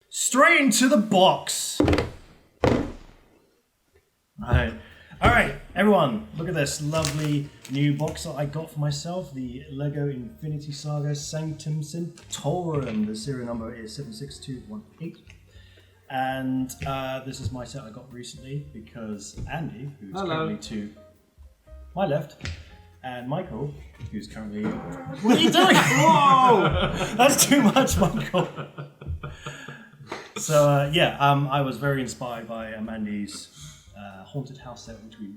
straight into the box. Alright, everyone, look at this lovely new box that I got for myself, the Lego Infinity Saga Sanctum Sanctorum. The serial number is 76218. And this is my set I got recently because Andy, who's currently to my left, and Michael, who's currently... What are you doing? Whoa! That's too much, Michael. So, I was very inspired by Mandy's haunted house set, which we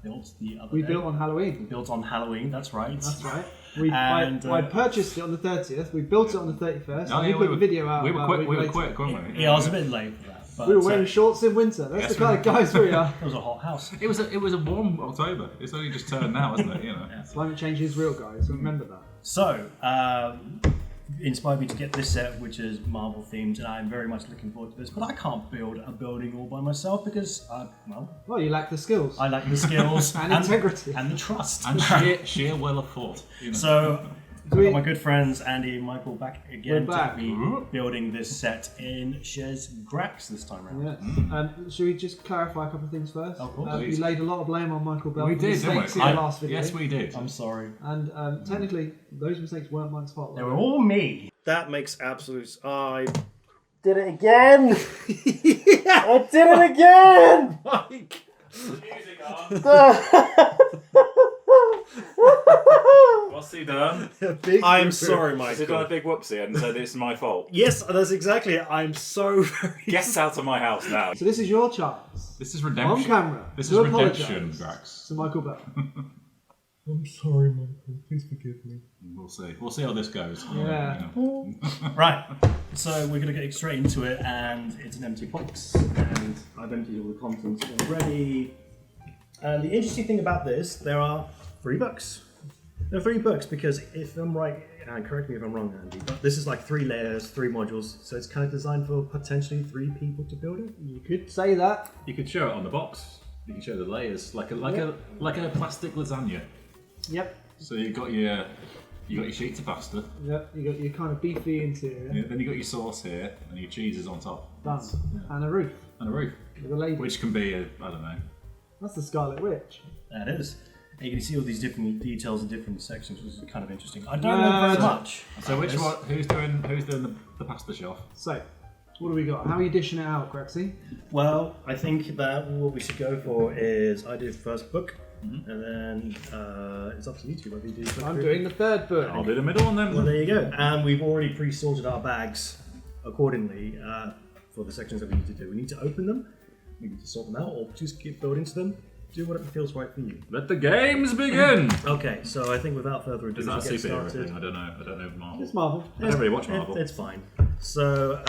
built the other day. We built on Halloween. We built on Halloween, that's right. That's right. I purchased it on the 30th, we built it on the 31st, and we put the video out. We were quick, weren't we? Yeah, I was a bit late for that. But, we were wearing shorts in winter. That's the kind of guys we are. It was a hot house. It was a warm October. It's only just turned now, isn't it? You know. Yeah. Climate change is real, guys. Remember that. So, inspired me to get this set, which is Marvel themed, and I'm very much looking forward to this. But I can't build a building all by myself because, well, you lack the skills. I lack the skills and integrity and the trust and sheer will of thought. You know. So. I've got my good friends Andy and Michael back again to be building this set in Shez Grax this time around. Yeah. Should we just clarify a couple of things first? Of course. We laid a lot of blame on Michael Bell. We did, didn't we? In the last video. Yes, we did. I'm sorry. And technically, those mistakes weren't Mike's fault. They were all me. That makes absolute... I did it again! I did it again! Mike! Music What's he done? I'm sorry, Mike. Has he done a big whoopsie and said it's my fault? Yes, that's exactly it. I'm so very... Get out of my house now. So this is your chance. This is redemption. On camera. This is redemption, Grax. To Michael Bell. I'm sorry, Michael. Please forgive me. We'll see. We'll see how this goes. Yeah. Right. So we're going to get straight into it, and it's an empty box, and I've emptied all the contents already. And the interesting thing about this, there are 3 books. There are 3 books because if I'm right, and correct me if I'm wrong, Andy, but this is like 3 layers, 3 modules, so it's kind of designed for potentially 3 people to build it. You could say that. You could show it on the box. You can show the layers like a plastic lasagna. Yep. So you got your sheets of pasta. Yep. You got your kind of beefy interior. Yeah, then you got your sauce here and your cheese is on top. Done. Yeah. And a roof. And a roof. With a lady. Which can be I don't know. That's the Scarlet Witch. That is. And you can see all these different details in different sections, which is kind of interesting. I don't know very much. So which one? Who's doing the pasta shelf? So, what do we got? How are you dishing it out, Graxy? Well, I think that what we should go for is I do the first book, and then it's up to you two whether you do the book. I'm doing the 3rd book. I'll do the middle one then. Well, there you go. And we've already pre-sorted our bags accordingly for the sections that we need to do. We need to open them, we need to sort them out, or just keep building into them. Do whatever feels right for you. Let the games begin! Okay, so I think without further ado, Is that a let's get superhero started. thing? I don't know Marvel. It's Marvel. I don't really watch Marvel. It's fine. So,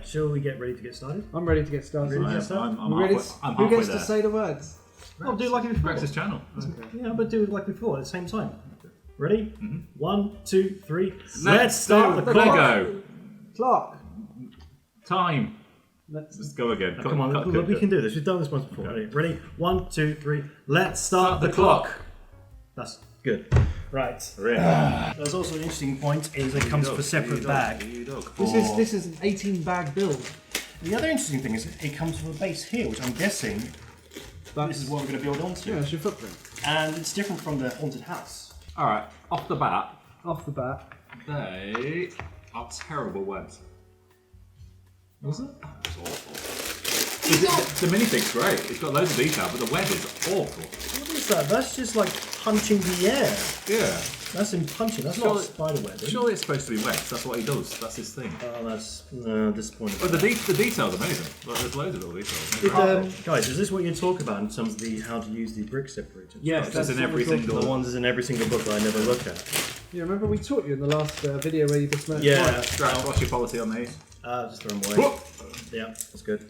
shall we get ready to get started? I'm ready to get started. Ready to get started? I'm ready halfway Who gets there. to say the words? I'll do it like before. Grax's channel. Yeah, but do it like before at the same time. Ready? 1, 2, 3. Let's start the Lego. Clock. Time. Let's go again. Come on, we can do this. We've done this once before. Okay. Ready? 1, 2, 3. Let's start the clock. That's good. Right. There's also an interesting point is it comes with a separate bag. This is an 18-bag build. The other interesting thing is it comes with a base here, which I'm guessing this is what we're going to build onto. Yeah, it's your footprint. And it's different from the haunted house. Alright, off the bat, they are terrible webs. Was it? It's awful. The minifig's great. It's got loads of detail, but the web is awful. What is that? That's just like punching the air. Yeah. That's him punching. That's not spider webbing. Surely it's supposed to be webs. That's what he does. That's his thing. Oh, that's disappointing. But the detail's amazing. Like, there's loads of little details. Guys, is this what you're talking about in terms of the how to use the brick separator? Yes, that's in every single. The ones is in every single book that I never look at. Yeah, remember we taught you in the last video where you dismantled. Yeah. Grax, what's your policy on these? Just throw them away. Yeah, that's good.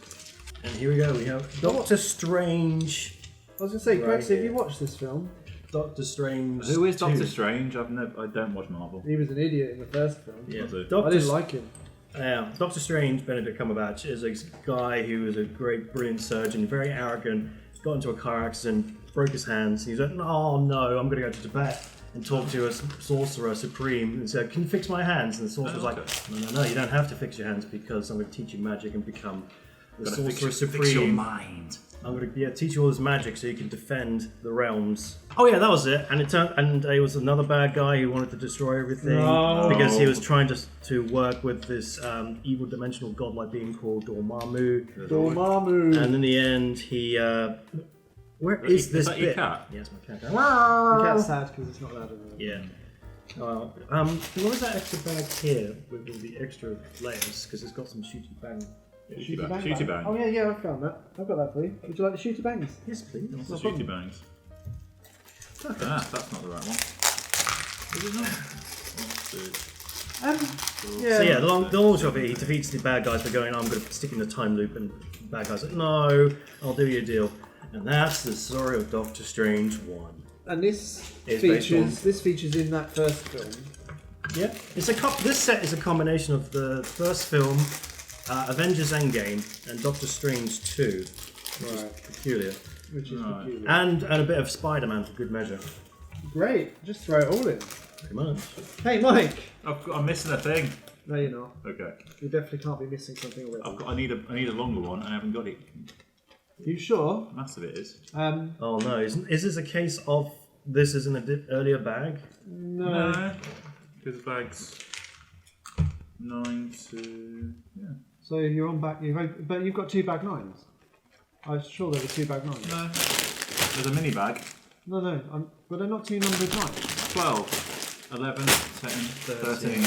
And here we go. We have Doctor Strange. I was going to say, Graxy, have you watched this film? Doctor Strange. Who is Doctor 2. Strange? I don't watch Marvel. He was an idiot in the first film. Yeah. I didn't like him. Yeah, Doctor Strange, Benedict Cumberbatch, is a guy who is a great, brilliant surgeon, very arrogant, got into a car accident, broke his hands, and he's like, oh no, I'm going to go to Tibet. and talked to a sorcerer supreme and said, "Can you fix my hands?" And the sorcerer was like, "No, you don't have to fix your hands because I'm going to teach you magic and become the sorcerer supreme. Fix your mind. I'm going to teach you all this magic so you can defend the realms." Oh yeah, that was it. And it was another bad guy who wanted to destroy everything because he was trying to work with this evil dimensional godlike being called Dormammu. And in the end, he. Where is this that bit? your cat? Yes, my cat. The cat's sad because it's not allowed in there. Yeah. What is that extra bag here with all the extra layers? Because it's got some shooty bang. Shooty bang. Oh yeah, I found that. I've got that for you. Would you like the shooty bangs? Yes, please. What's the shooty bangs? That's not the right one. Is it not? 1, 2. Yeah. So yeah, the long shot of it, he defeats the bad guys by going, "I'm going to stick in the time loop," and the bad guys like, "No, I'll do your deal." And that's the story of Doctor Strange 1. And this features in that first film. Yeah, this set is a combination of the first film, Avengers Endgame, and Doctor Strange 2, which is peculiar. And a bit of Spider-Man for good measure. Great, just throw it all in. Pretty much. Hey Mike! I'm missing a thing. No, you're not. Okay. You definitely can't be missing something already. I need a longer one, and I haven't got it. You sure? Massive it is. Oh no, is this a case of this is in an earlier bag? No. Because the bag's 9 to... Yeah. So you're on back, but you've got 2 bag 9s. I was sure there were 2 bag 9s. No. There's a mini bag. No, but they're not 2 numbered 9s. 12, 11, 10, 13.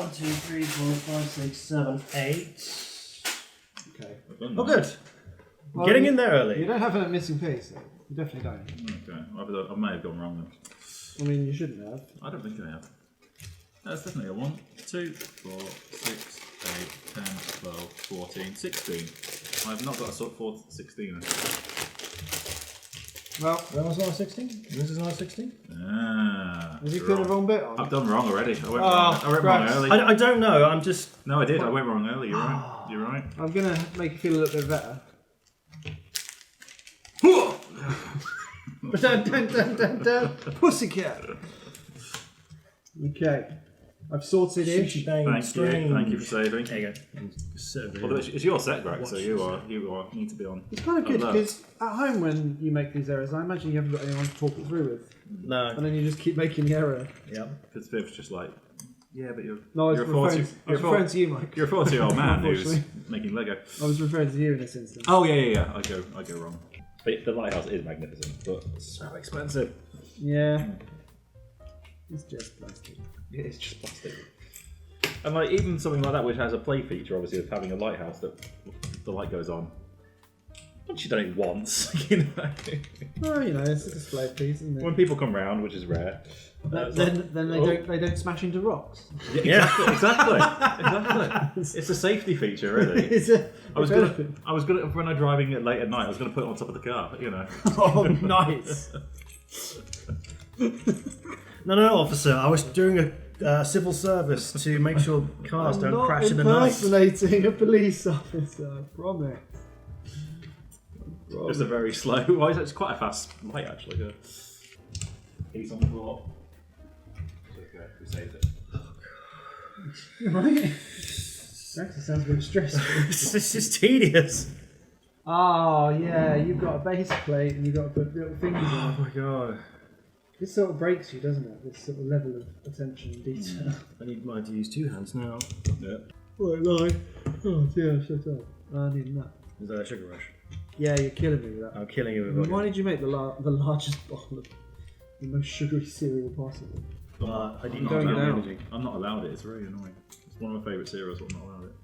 1, 2, 3, 4, 5, 6, 7, 8. Okay. Oh, good. Well, Getting in there early. You don't have a missing piece, though. You definitely don't. Okay. I may have gone wrong then. I mean, you shouldn't have. I don't think I have. That's definitely a 1, 2, 4, 6, 8, 10, 12, 14, 16. I've not got a sort 4 to 16. Well, That was not 16? This is not 16? has he put the wrong bit on? I've done wrong already. I went wrong early. I don't know, I'm just... No, I did. I went wrong early. You're right. You're right. I'm going to make you feel a little bit better. Dun, dun, dun, dun, dun. Pussycat. Okay. I've sorted it. Thank you for saving. There you go. Although it's your set, Grax, so you need to be on. It's kind of good because at home when you make these errors, I imagine you haven't got anyone to talk it through with. No. And then you just keep making the error. Yep. Because Viv's just like, yeah, but you're referring to you, Mike. You're a 40-year-old man who's making Lego. I was referring to you in this instance. Oh yeah. I go wrong. But the lighthouse is magnificent, but so expensive. Yeah. It's just plastic. Yeah, it's just plastic. And like even something like that, which has a play feature, obviously, of having a lighthouse that the light goes on. Once you've done it once, you know. Well, you know, it's a display piece, isn't it? When people come round, which is rare. Then they don't smash into rocks. Yeah, exactly. It's a safety feature, really. I was good at when I'm driving it late at night. I was going to put it on top of the car, you know. Oh, nice. No, officer. I was doing a civil service to make sure cars don't crash in the night. I'm impersonating a police officer, I promise. Just a very slow. Well, it's quite a fast light, actually. Yeah. He's on the floor. Okay, we saved it. Right? That sounds a bit stressful. This is tedious. Oh, yeah, you've got a base plate and you've got to put little fingers on it. Oh my god. This sort of breaks you, doesn't it? This sort of level of attention and detail. I need mine to use 2 hands now. Yeah. Right, like, oh dear, shut up. I need that. Is that a sugar rush? Yeah, you're killing me with that. I'm killing you with Why did you make the largest bottle of the most sugary cereal possible? I didn't going know down. energy. I'm not allowed it. It's very annoying. It's one of my favourite cereals, but I'm not allowed it.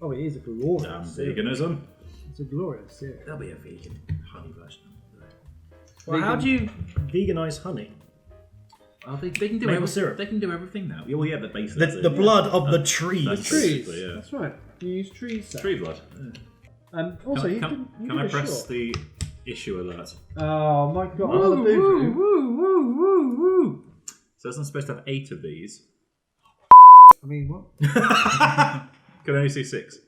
Oh, it is a glorious Damn cereal. veganism. It's a glorious cereal. There'll be a vegan honey version. Well, how do you veganise honey? Oh, they can do Maple syrup. They can do everything now. Oh yeah, but basically The blood of the trees. That's Trees. yeah. That's right. You use trees. Sir. Tree blood. Also, Can I press the issue alert? Oh my god! Another boo boo. So I'm supposed to have 8 of these. I mean, what? Can only see 6.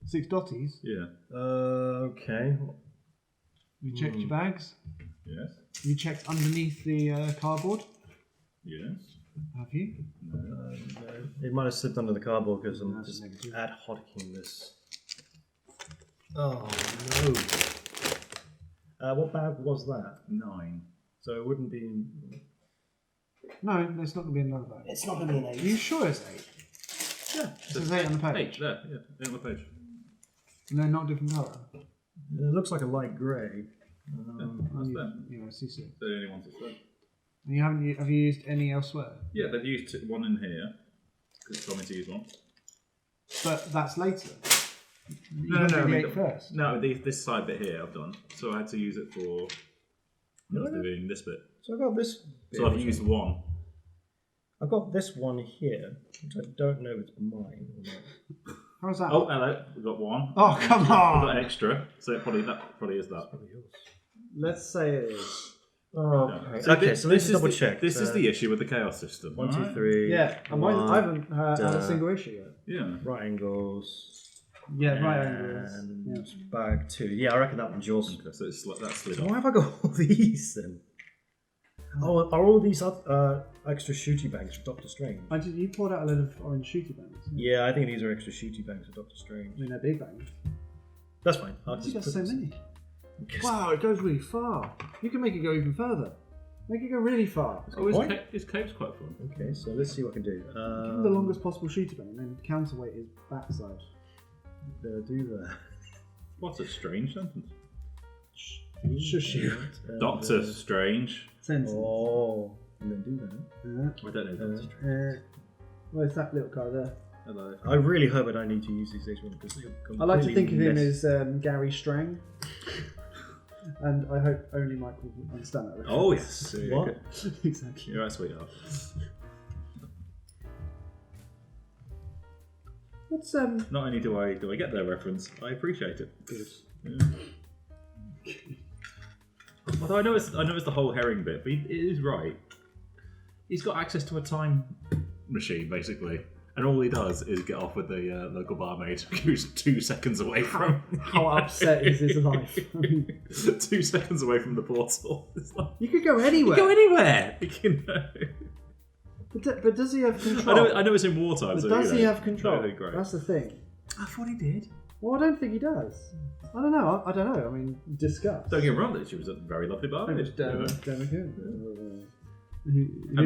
6 dotties? Yeah. Okay. You checked your bags? Yes. You checked underneath the cardboard? Yes. Have you? No. It might have slipped under the cardboard because I'm just ad hocing this. Oh no. What bag was that? 9. So it wouldn't be. No, it's not going to be another bag. It's not going to be an Are 8. you sure it's 8? Yeah. It says 8 on the page. 8 there. Yeah. 8 on the page. And they're not different colour. It looks like a light grey. That's there. Yeah, I see 6. They're the only ones that's there. And you haven't? Have you used any elsewhere? Yeah, they've used one in here. Because told me to use one. But that's later. No, I mean, first. No, this side bit here I've done. So I had to use it for doing this bit. So I got this. So I've used one. I've got this one here, which I don't know if it's mine or not. How's that? Oh, hello. We've got one. Oh, come We've on! got extra. So that probably is that. Probably yours. Let's say it is. Oh, So okay. So let's double check. This is the issue with the chaos system. 1, 2, alright? 3. Yeah, and I haven't had a single issue yet. Yeah. Right angles. Yeah, right angles. And bag 2. Yeah, I reckon that one's yours. Okay, so that's slid So off. why have I got all these then? Oh, are all these extra shooty bags from Doctor Strange? You poured out a load of orange shooty bags. Yeah, I think these are extra shooty bags for Doctor Strange. I mean, they're big bags. That's fine. I'll You just got put so this- many. Wow, it goes really far. You can make it go even further. Make it go really far. His cape's quite fun. Okay, so let's see what I can do. Give him the longest possible shooty bag and then counterweight his backside. Do that. What a strange sentence. Shush you. Doctor Strange. Sentence. Oh, and then do that. I don't know Doctor Strange. Where's that little guy there? Hello. I really hope I don't need to use these days because they're I like to think of him completely as Gary Strang. And I hope only Michael will understand that. reference. Oh yes. What? Exactly. You're right, sweetheart. What's Not only do I get their reference, I appreciate it. Yeah. Although I know it's the whole herring bit, but it is right. He's got access to a time machine basically, and all he does is get off with the local barmaid who's 2 seconds away from. how upset is his life? 2 seconds away from the portal. It's like, You could go anywhere. go anywhere. You can, But does he have control? I know it's in wartime. But so, does you he know, have control? that'd be great. That's the thing. I thought he did. Well, I don't think he does. I don't know. I don't know. I mean, discuss. Don't get me wrong, that she was a very lovely barmaid. And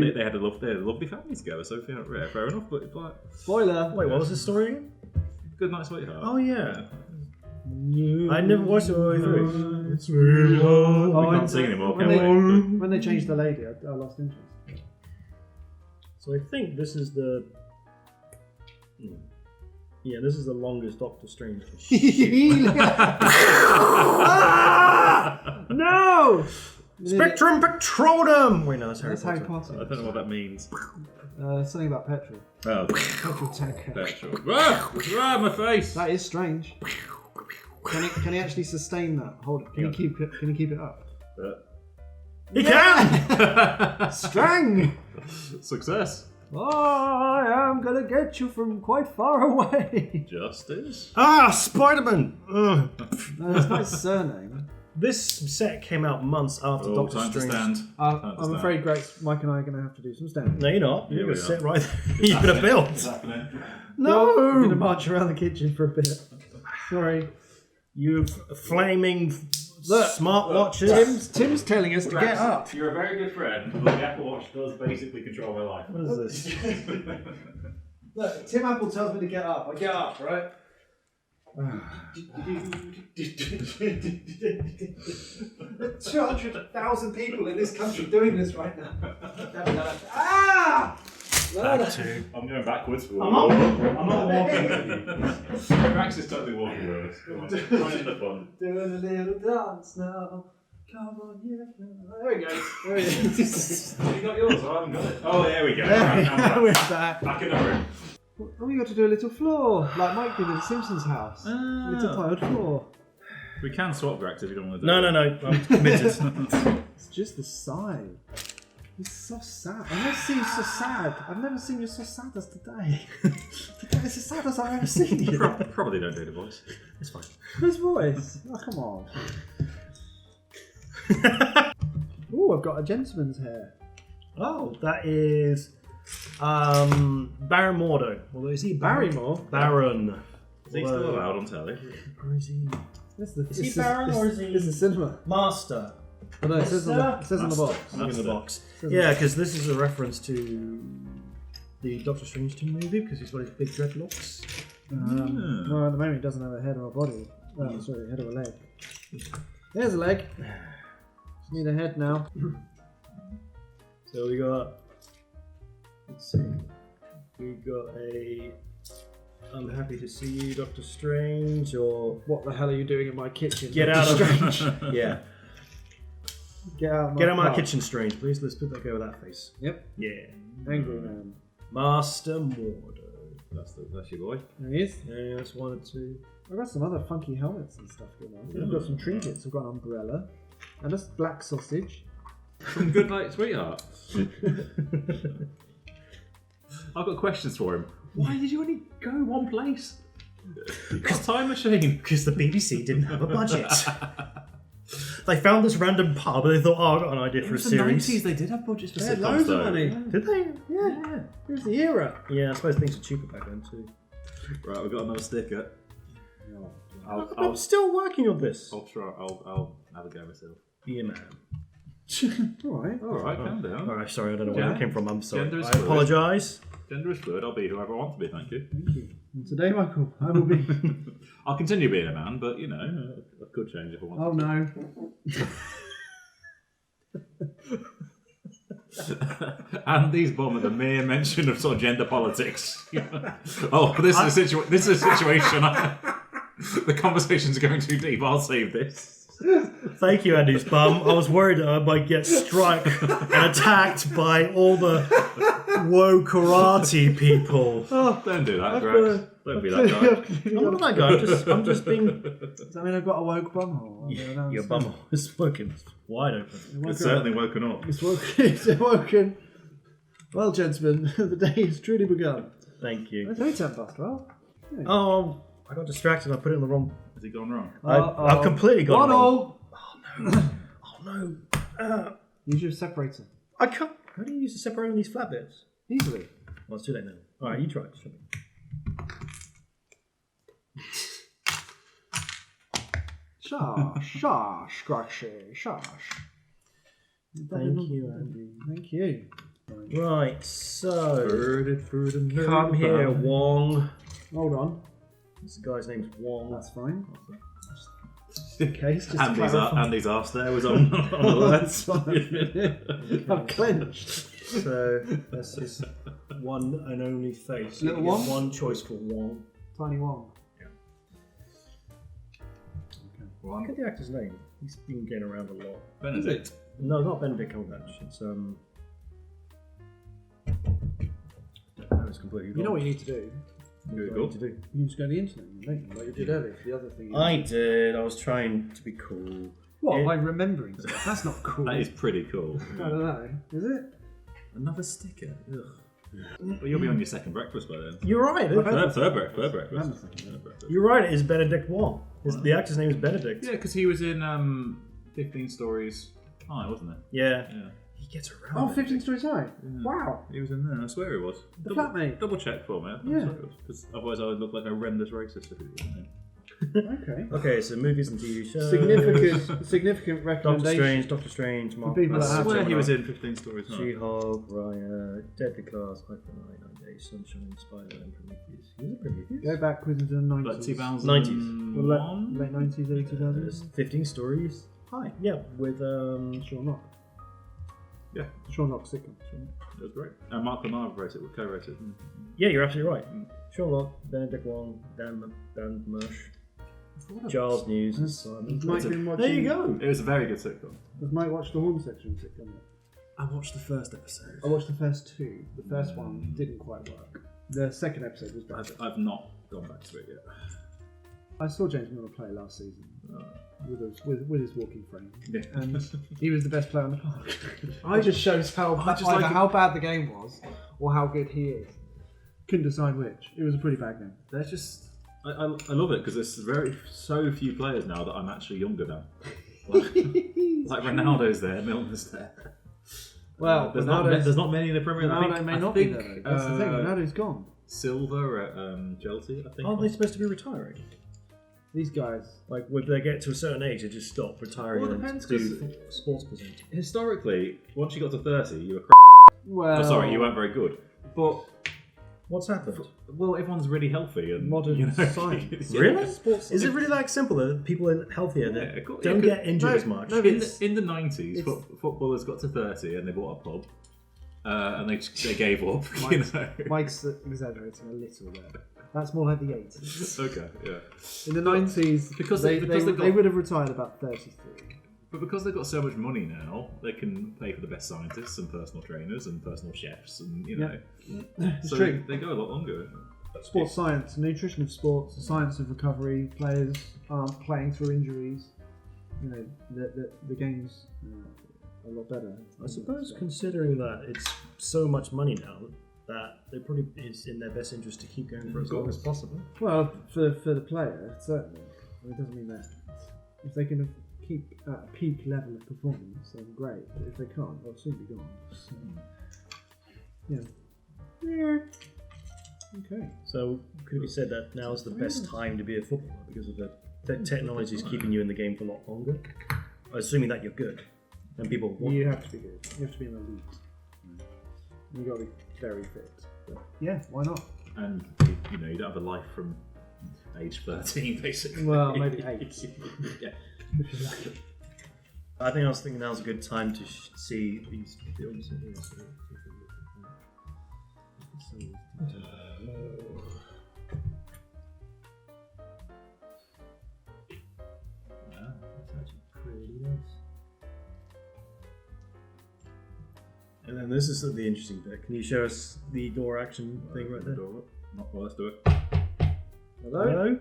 they had a lovely family together, so fair enough. But it's like, Spoiler. Wait, what was the story again? good night, sweetheart. Oh yeah. I never watched it all the way through. I can't sing anymore. When Can't wait. when they changed the lady, I lost interest. So I think this is the. Yeah, this is the longest Doctor Strange. Ah! No! Spectrum Petroleum! Wait, no, that's Harry That's Harry Potter. I Potter. don't know what that means. Something about petrol. Oh, Petrol tanker. petrol. My face. That is strange. Can he actually sustain that? Hold it. Can he keep it up? He can! Strang! Success. I am gonna get you from quite far away. Justice. Ah, Spider-Man! Ugh. No, that's not his surname. This set came out months after Oh, Doctor time to Strange. stand. I'm afraid Grax, Mike and I are going to have to do some standing. No, you're not. You're we going to are. sit right there. You're going to build. What's happening? We're going to No! march around the kitchen for a bit. Sorry. You flaming smartwatches. Tim's telling us to get up. You're a very good friend, but the Apple Watch does basically control my life. What is this? Look, Tim Apple tells me to get up. I get up, right? 200,000 people in this country doing this right now. Ah! Back to. I'm going backwards. I'm not walking with you. Grax is totally walking with us. Come on, join in the fun. Doing a little dance now. Come on, yeah. There we go. There it is. You got yours? I haven't got it. Oh, there we go. We're back. Back in the room. Oh, we got to do a little floor, like Mike did at the Simpsons house. A little tiled floor. We can swap Grax if you don't want to do No, it. I'm committed. It's just the side. He's so sad. I've never seen you so sad. I've never seen you so sad as today. Today is as sad as I've ever seen you. Probably don't do the voice. It's fine. His voice. Oh, come on. Oh, I've got a gentleman's hair. Oh, that is Baron Mordo. Although is he Barrymore? Baron. Is he still allowed on telly? Or is he Is he Baron or is he It's the cinema. Master? Oh, no, it says on the box. Look in the box. Says Yeah, because this is a reference to the Doctor Strange 2 movie because he's got his big dreadlocks. Well, at the moment he doesn't have a head or a body. Oh, sorry, a head or a leg. There's a leg. Just need a head now. So we got. Let's see. We got a. I'm happy to see you, Doctor Strange, or What the hell are you doing in my kitchen? get out of. Strange. Yeah. Get out of my Get out of my car. kitchen, Strange, please. Let's put that guy with that face. Yep. Yeah. Angry man. Master Mordo. That's your boy. There he is. Yeah, that's 1 and 2. I've got some other funky helmets and stuff going on. I've got some trinkets. I've got an umbrella and a black sausage. Some good night, sweetheart. I've got questions for him. Why did you only go one place? Because time machine. Because the BBC didn't have a budget. They found this random pub and they thought, oh, I've got an idea for a The series. 90s, they did have budgets for They had sitcoms, loads of though. money. Did they? Yeah. It was the era. Yeah, I suppose things were cheaper back then too. Right, we've got another sticker. I'm still working on this. I'll try. I'll have a go myself. Be a man. All right. All right, calm down. Alright, sorry, I don't know where Yeah. that came from. I'm sorry. Gender is I fluid. apologise. Gender is fluid. I'll be whoever I want to be. Thank you. Thank you. And today, Michael, I will be. I'll continue being a man, but you know, I could change if I want. Oh no. And these bomb at the mere mention of sort of gender politics. Oh, this is a situation. The conversation's going too deep. I'll save this. Thank you, Andy's bum. I was worried that I might get struck and attacked by all the woke karate people. Oh, Don't do that, I've Grax. got Don't be that guy. I'm not that guy. I'm just being. Does that mean I've got a woke bumhole? Your bum is working wide open. It's certainly woken up. It's woken. It's woken. Well, gentlemen, the day has truly begun. Thank you. It's only 10 past 12. Oh, I got distracted. I put it in the wrong. Has it gone wrong? I've completely got it wrong. 1-0. Oh no! Use your separator. I can't. How do you use the separator on these flat bits? Easily. Well, it's too late now. All right, you try it. Shush, Graxy, shush. Thank you, Andy. Thank you. Right, so Come come here, Wong. Hold on. This guy's name's Wong. That's fine. Just in case, just to Andy's, clarify. Andy's arse there was on alert. That's fine. I've clenched. So that's his one and only face. Little You get Wong? one choice for Wong. Tiny one. Look at the actor's name. He's been getting around a lot. Benedict. No, not Benedict Cumberbatch. It's don't know, it's completely. You know what you need to do? What do I Google. need to do? You just go to the internet, don't you? Like you did earlier. The other thing. I did. I was trying to be cool. What? It- By remembering stuff? That's not cool. That is pretty cool. I don't know. Is it? Another sticker. Ugh. Well, you'll be on your second breakfast by then. You're right. Third breakfast. Amazon. You're right. It is Benedict Wong. The actor's name is Benedict. Yeah, because he was in 15 Stories High, wasn't it? Yeah. Yeah. He gets around. Oh, 15 Stories High. Wow. He was in there. I swear he was. The flatmate. Double check for me. Yeah. Because otherwise I would look like a horrendous racist if he wasn't in. Okay. Okay, so movies and TV shows. Significant recommendation. Doctor Strange, Mark. people that I have swear to he was know. in 15 Stories High. She-Hulk, Raya, Deadly Class, Hyphenite, 9 Days, Sunshine, Spider-Man, Prometheus. He was in Prometheus? Go backwards into the 90s. Like 2000. 90s. Late 90s, early 2000s. There's 15 Stories. Hi. Yeah, with Sean Locke. Yeah. Sean Locke sitcom. That was great. And Mark Lamar co-wrote. Yeah, you're absolutely right. Sean Locke, Benedict Wong, Dan Mersh, Giles News, and Simon. Has Mike been watching? There you go. It was a very good sitcom. Has Mike watched the Horn section sitcom yet? I watched the first episode. I watched the first two. The first one didn't quite work. The second episode was better. I've not gone back to it yet. I saw James Miller play last season with his walking frame, Yeah. and he was the best player on the park. It just shows how just either like it- how bad the game was or how good he is. Couldn't decide which. It was a pretty bad game. They're just. I love it because there's so few players now that I'm actually younger than. Like Ronaldo's there, Milner's there. Well, there's not many in the Premier League. Ronaldo may not be there. That's the thing. Ronaldo's gone. Silva at Chelsea, I think. Aren't they supposed to be retiring? These guys. Like, when they get to a certain age, they just stop retiring Well, it and depends, do sports presenting. Historically, once you got to 30, you were Well, Oh, sorry, you weren't very good. But What's happened? well, everyone's really healthy and modern science. Really? Sports Is it really that simple that people are healthier Yeah, that it could- don't it get could- injured no, as much? no, in the 90s, it's- footballers got to 30 and they bought a pub. And they gave up, you know. Mike's exaggerating a little there. That's more like the 80s. Okay, yeah. In the 90s, Because they they've got- would have retired about 33. But because they've got so much money now, they can pay for the best scientists and personal trainers and personal chefs, and you know, It's so true. they go a lot longer. Sports science, nutrition of sports, the science of recovery, players aren't playing through injuries. You know, the game's a lot better. I suppose, considering that it's so much money now, that it probably is in their best interest to keep going for as long as possible. Well, for the player, certainly. It doesn't mean that if they can keep at a peak level of performance, then great. But if they can't, they'll soon be gone. So, yeah. Okay. So, could it be said that now is the best time to be a footballer because of the technology is keeping you in the game for a lot longer? Assuming that you're good and people want You have to be good. You have to be an elite. You've got to be very fit. But yeah, why not? And you know, you don't have a life from age 13, basically. Well, maybe 8. Yeah. I think I was thinking now's a good time to see these films in here. So wow, that's actually pretty nice. And then this is sort of the interesting bit. Can you show us the door action thing right there? Not well, let's do it. Hello? Hello?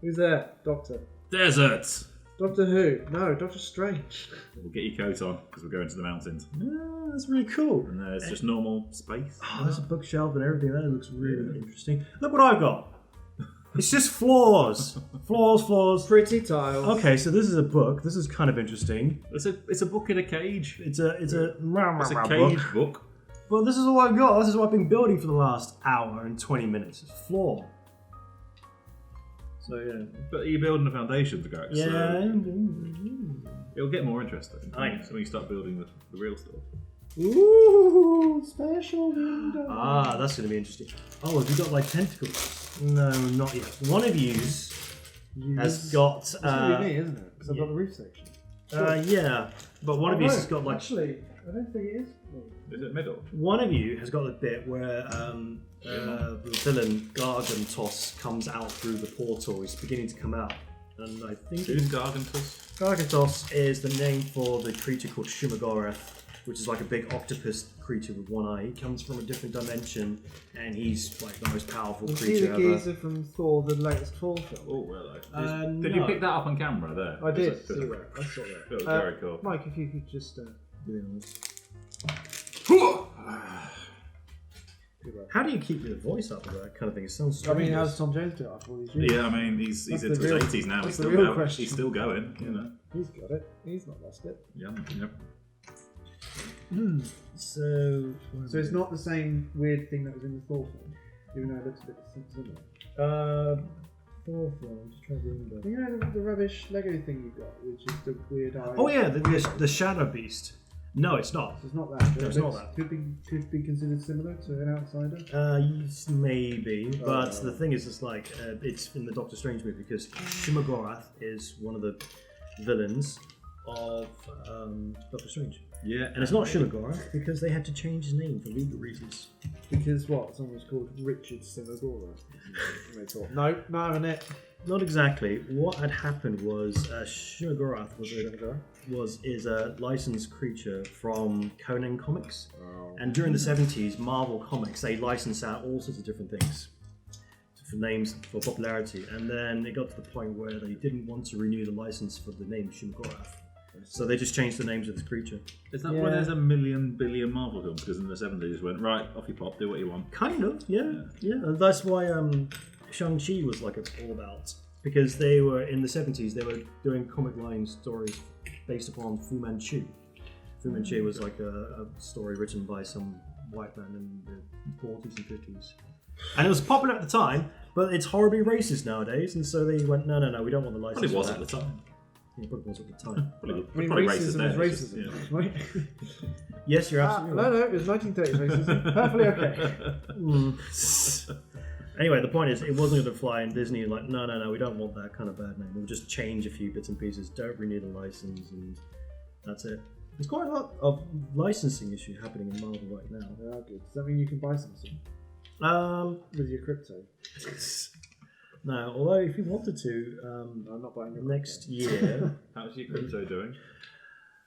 Who's there? Doctor. Desert! Doctor Who? No, Doctor Strange. We'll get your coat on because we're going to the mountains. Ah, that's really cool. And there's just normal space. Oh, there's a bookshelf and everything there. It looks really interesting. Look what I've got. It's just floors. floors. Pretty tiles. Okay, so this is a book. This is kind of interesting. It's a book in a cage. It's a It's a book. cage book. But this is all I've got. This is what I've been building for the last hour and 20 minutes. It's floor. So yeah. But you're building the foundations, Grax. Yeah. So it'll get more interesting Nice. when you start building the real stuff. Ooh, special window. Ah, that's going to be interesting. Oh, have you got like tentacles? No, not yet. One of yous has got. It's going to be me, isn't it? Because I've got the roof section. Yeah, but one of yous has got like. Actually, I don't think it is me. Is it middle? One of you has got the bit where the villain Gargantos comes out through the portal. He's beginning to come out, and I think Who's Gargantus? Gargantos is the name for the creature called Shumagorath, which is like a big octopus creature with one eye. He comes from a different dimension, and he's like the most powerful Was he creature the ever. geezer from Thor, the latest Thor film? Oh, hello. No. Did you pick that up on camera there? I did It see was- that. I saw that. It was very cool. Mike, if you could just... How do you keep your voice up with that kind of thing? It sounds I strange. mean, how's Tom Jones do it after all these years? Yeah, I mean, he's That's into the his real- 80s now. that's He's the still real going. question. He's still going, you know. He's got it. He's not lost it. Yeah. So So it's not the same weird thing that was in the Thor film, even though it looks a bit similar. Thor film. I'm just trying to remember. You know the rubbish Lego thing you got, which is the weird eye. Oh yeah, the Shadow Beast. No, it's not. So it's not that. No, it's not that. Could be considered similar to an outsider. Yes, maybe, but Oh. the thing is, it's like it's in the Doctor Strange movie because Shumagorath is one of the villains of Doctor Strange, Yeah. and it's not Shumagorath because they had to change his name for legal reasons. Because what? Someone was called Richard Simagora. They thought, no, not having it. Not exactly. What had happened was Shumagorath is a licensed creature from Conan Comics, and during the 70s, Marvel Comics they licensed out all sorts of different things for names for popularity, and then it got to the point where they didn't want to renew the license for the name Shumagorath, so they just changed the names of this creature. Is that Yeah. why there's a million billion Marvel films? Because in the 70s, just went, right, off you pop, do what you want. Kind of, yeah. And that's why Shang-Chi was like all about because they were in the 70s. They were doing comic line stories based upon Fu Manchu. Fu Manchu was like a story written by some white man in the 40s and 50s, and it was popular at the time. But it's horribly racist nowadays, and so they went, no, we don't want the license. Well, it was for at that. the time. Yeah, it probably was at the time. Probably racist racism then, is it's just- racism, right? Yes, you're absolutely right. No, it was 1930s racism. Perfectly okay. Anyway, the point is, it wasn't going to fly, and Disney were like, no, we don't want that kind of bad name. We'll just change a few bits and pieces, don't renew the license, and that's it. There's quite a lot of licensing issue happening in Marvel right now. Yeah, good. Does that mean you can buy something with your crypto? No, although if you wanted to, I'm not buying your next year... How's your crypto doing?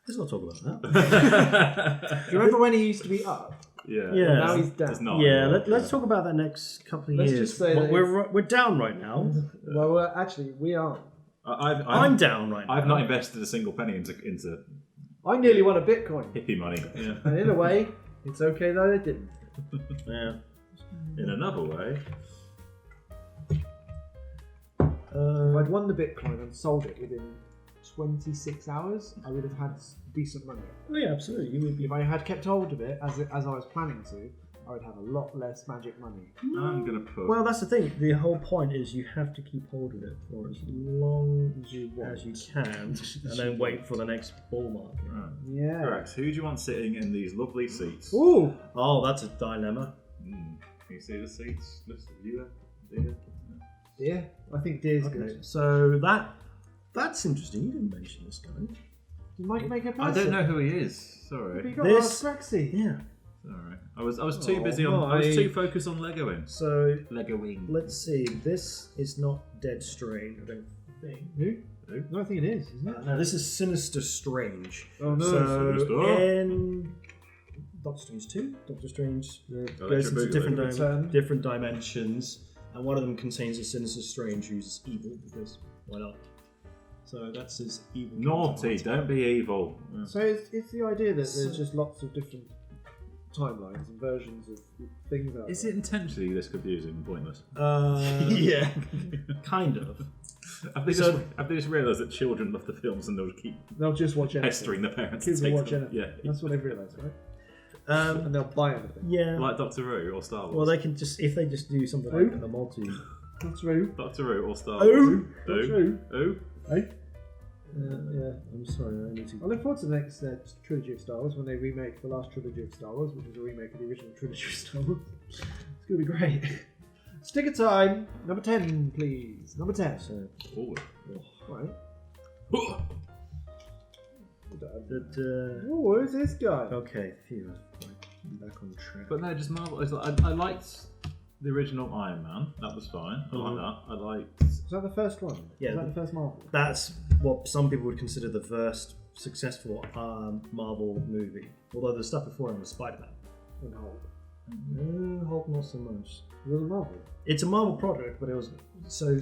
Let's not talk about that. Do you remember when he used to be up? Yeah. Yeah. Now he's down. It's not. Yeah, let's talk about that next couple of Let's years. just say that we're down right now. Well, actually, we aren't. I'm down right now. I've not invested a single penny into I nearly won a Bitcoin. hippie money. Yeah. And in a way, it's okay that I didn't. Yeah. In another way, If I'd won the Bitcoin and sold it within 26 hours, I would have had decent money. Oh yeah, absolutely. You would be. If I had kept hold of it as I was planning to, I would have a lot less magic money. I'm gonna put. Well, that's the thing. The whole point is you have to keep hold of it for as long as you can, and then wait for the next bull market. Right. Yeah. Grax, who do you want sitting in these lovely seats? Ooh! Oh, that's a dilemma. Can you see the seats? Listen, you Yeah, I think Deer's Okay, good. so that's interesting. You didn't mention this guy. You might make a person. I don't know who he is. But Sorry. you got This- Graxy. Yeah. Sorry. I was too Oh, busy on. I was my. too focused on Legoing. So Legoing. let's see. This is not Dead Strange, I don't think. Who? No, I think it is, isn't it? No, this is Sinister Strange. Oh no. So Sinister. in Doctor Strange 2, Doctor Strange goes into Return. different dimensions, and one of them contains a Sinister Strange who's evil, because why not? So that's his evil. Naughty, counterpart. don't be evil. So it's the idea that there's just lots of different timelines and versions of things out Is there. it intentionally this confusing and pointless? Yeah, kind of. Have they just realised that children love the films and they'll keep They'll just watch anything. pestering the parents Kids to will take watch them? anything. Yeah. That's what they've realised, right? And they'll buy anything. Yeah. Like Doctor Who or Star Wars. Well, they can just if they just do something Who? like a multi. That's true. Doctor Who or Star Oh. Wars. That's Who? true. Who? Hey? Yeah, I'm sorry. I need to. I look forward to the next trilogy of Star Wars when they remake the last trilogy of Star Wars, which is a remake of the original trilogy of Star Wars. It's going to be great. Sticker time! Number 10, please. Number 10. So, Forward. Right. Oh, who's this guy? okay, phew. I'm back on track. But no, just Marvel. It's like, I liked the original Iron Man. That was fine. I like that. I liked. Was that the first one? Yeah. Was that the first Marvel? That's what some people would consider the first successful Marvel movie. Although the stuff before him was Spider-Man. And Hulk. Hulk not so much. It was a Marvel. It's a Marvel product, but it was so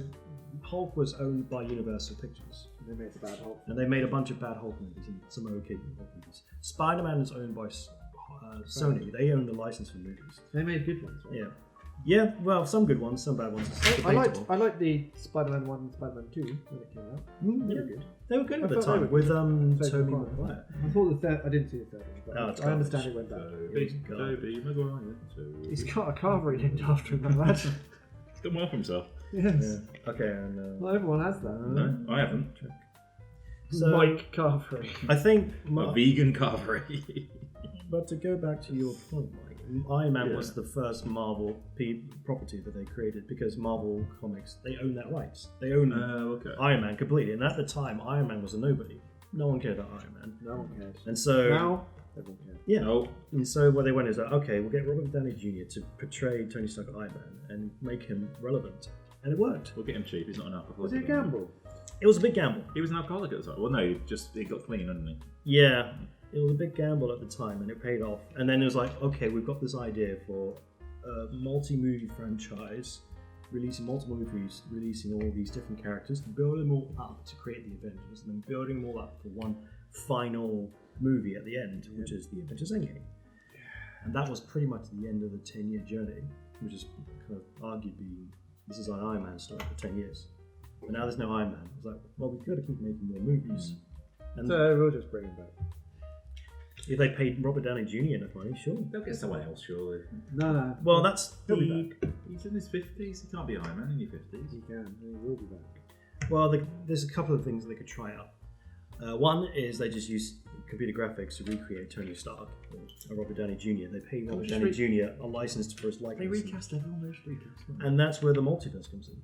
Hulk was owned by Universal Pictures, They made a bad Hulk. and they made a bunch of bad Hulk movies and some okay Hulk movies. Spider-Man is owned by Sony. They own the license for movies. They made good ones, right? Yeah. Yeah, well, some good ones, some bad ones. It's debatable. I liked the Spider-Man 1 and Spider-Man 2 when it came out. Mm, They yeah. were good. They were good I at the thought they time were with Favourite Tobey part. Maguire. I thought the third. I didn't see the third one, but No, it's I understand garbage. it went bad. Toby Maguire. He's got a carvery named after him, that lad. He's done well for himself. Yes. Yeah. Okay, and Not everyone has that. No, I haven't. so Mike Carvery. I think, A vegan carvery. but to go back to your point, Mike, Iron Man Yeah. was the first Marvel property that they created because Marvel Comics they own that rights. They own Okay. Iron Man completely, and at the time, Iron Man was a nobody. No one cared about Iron Man, No one cares. and so Now, everyone cares. yeah. No. And so what they went is like, okay, we'll get Robert Downey Jr. to portray Tony Stark Iron Man and make him relevant, and it worked. We'll get him cheap. He's not an alcoholic. Was it a gamble? It was a big gamble. He was an alcoholic at the time. Well, no, he got clean, didn't he? Yeah, it was a big gamble at the time, and it paid off. And then it was like, okay, we've got this idea for a multi-movie franchise, releasing multiple movies, releasing all these different characters, building them all up to create the Avengers, and then building them all up for one final movie at the end, which is the Avengers Endgame. And that was pretty much the end of the 10-year journey, which is kind of argued being this is an Iron Man story for 10 years. But now there's no Iron Man. It's like, well, we've got to keep making more movies. And So we'll just bring him back. if they paid Robert Downey Jr. enough money, sure. They'll get someone else, surely. No. Well, that's He'll be back. He's in his 50s. He can't be Iron Man in your 50s. He can. He will be back. Well, there's a couple of things that they could try out. One is they just use computer graphics to recreate Tony Stark or Robert Downey Jr. They pay Robert Downey Jr. a license for his likeness. They recast everyone. They just recast them. And that's where the multiverse comes in.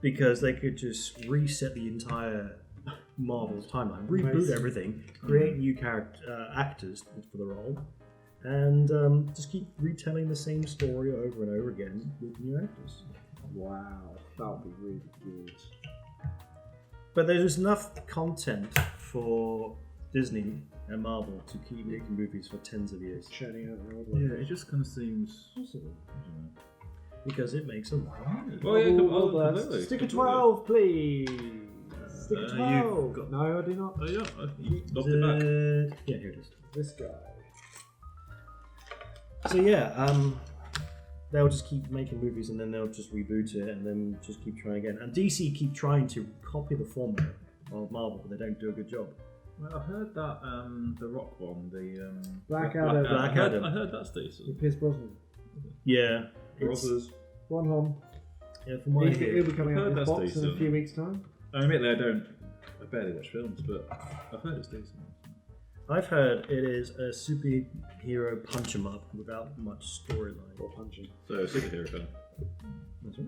Because they could just reset the entire Marvel timeline, reboot Amazing. everything, create new actors for the role, and just keep retelling the same story over and over again with new actors. Wow. That would be really good. But there's enough content for Disney and Marvel to keep making movies for tens of years. Churning out the old Yeah, one. it just kind of seems. Possible. Because it makes a lot of money. Oh, yeah, Completely. Stick of 12, please. Stick of you've 12. got- No, I do not. Oh yeah, you knocked it back. Yeah, here it is. This guy. So yeah, they'll just keep making movies and then they'll just reboot it and then just keep trying again. And DC keep trying to copy the formula of Marvel, but they don't do a good job. Well, I heard that the Rock one, the Black Adam. Black Adam. I heard that's decent. With Pierce Brosnan. Yeah, Brothers. Ron Hom. Yeah, from what I He'll hear. be coming I've out heard with that's Fox in a decent. few weeks' time. I admit that I barely watch films, but I've heard it's decent. I've heard it is a superhero punch 'em up without much storyline. Or punching. So superhero film. That's right.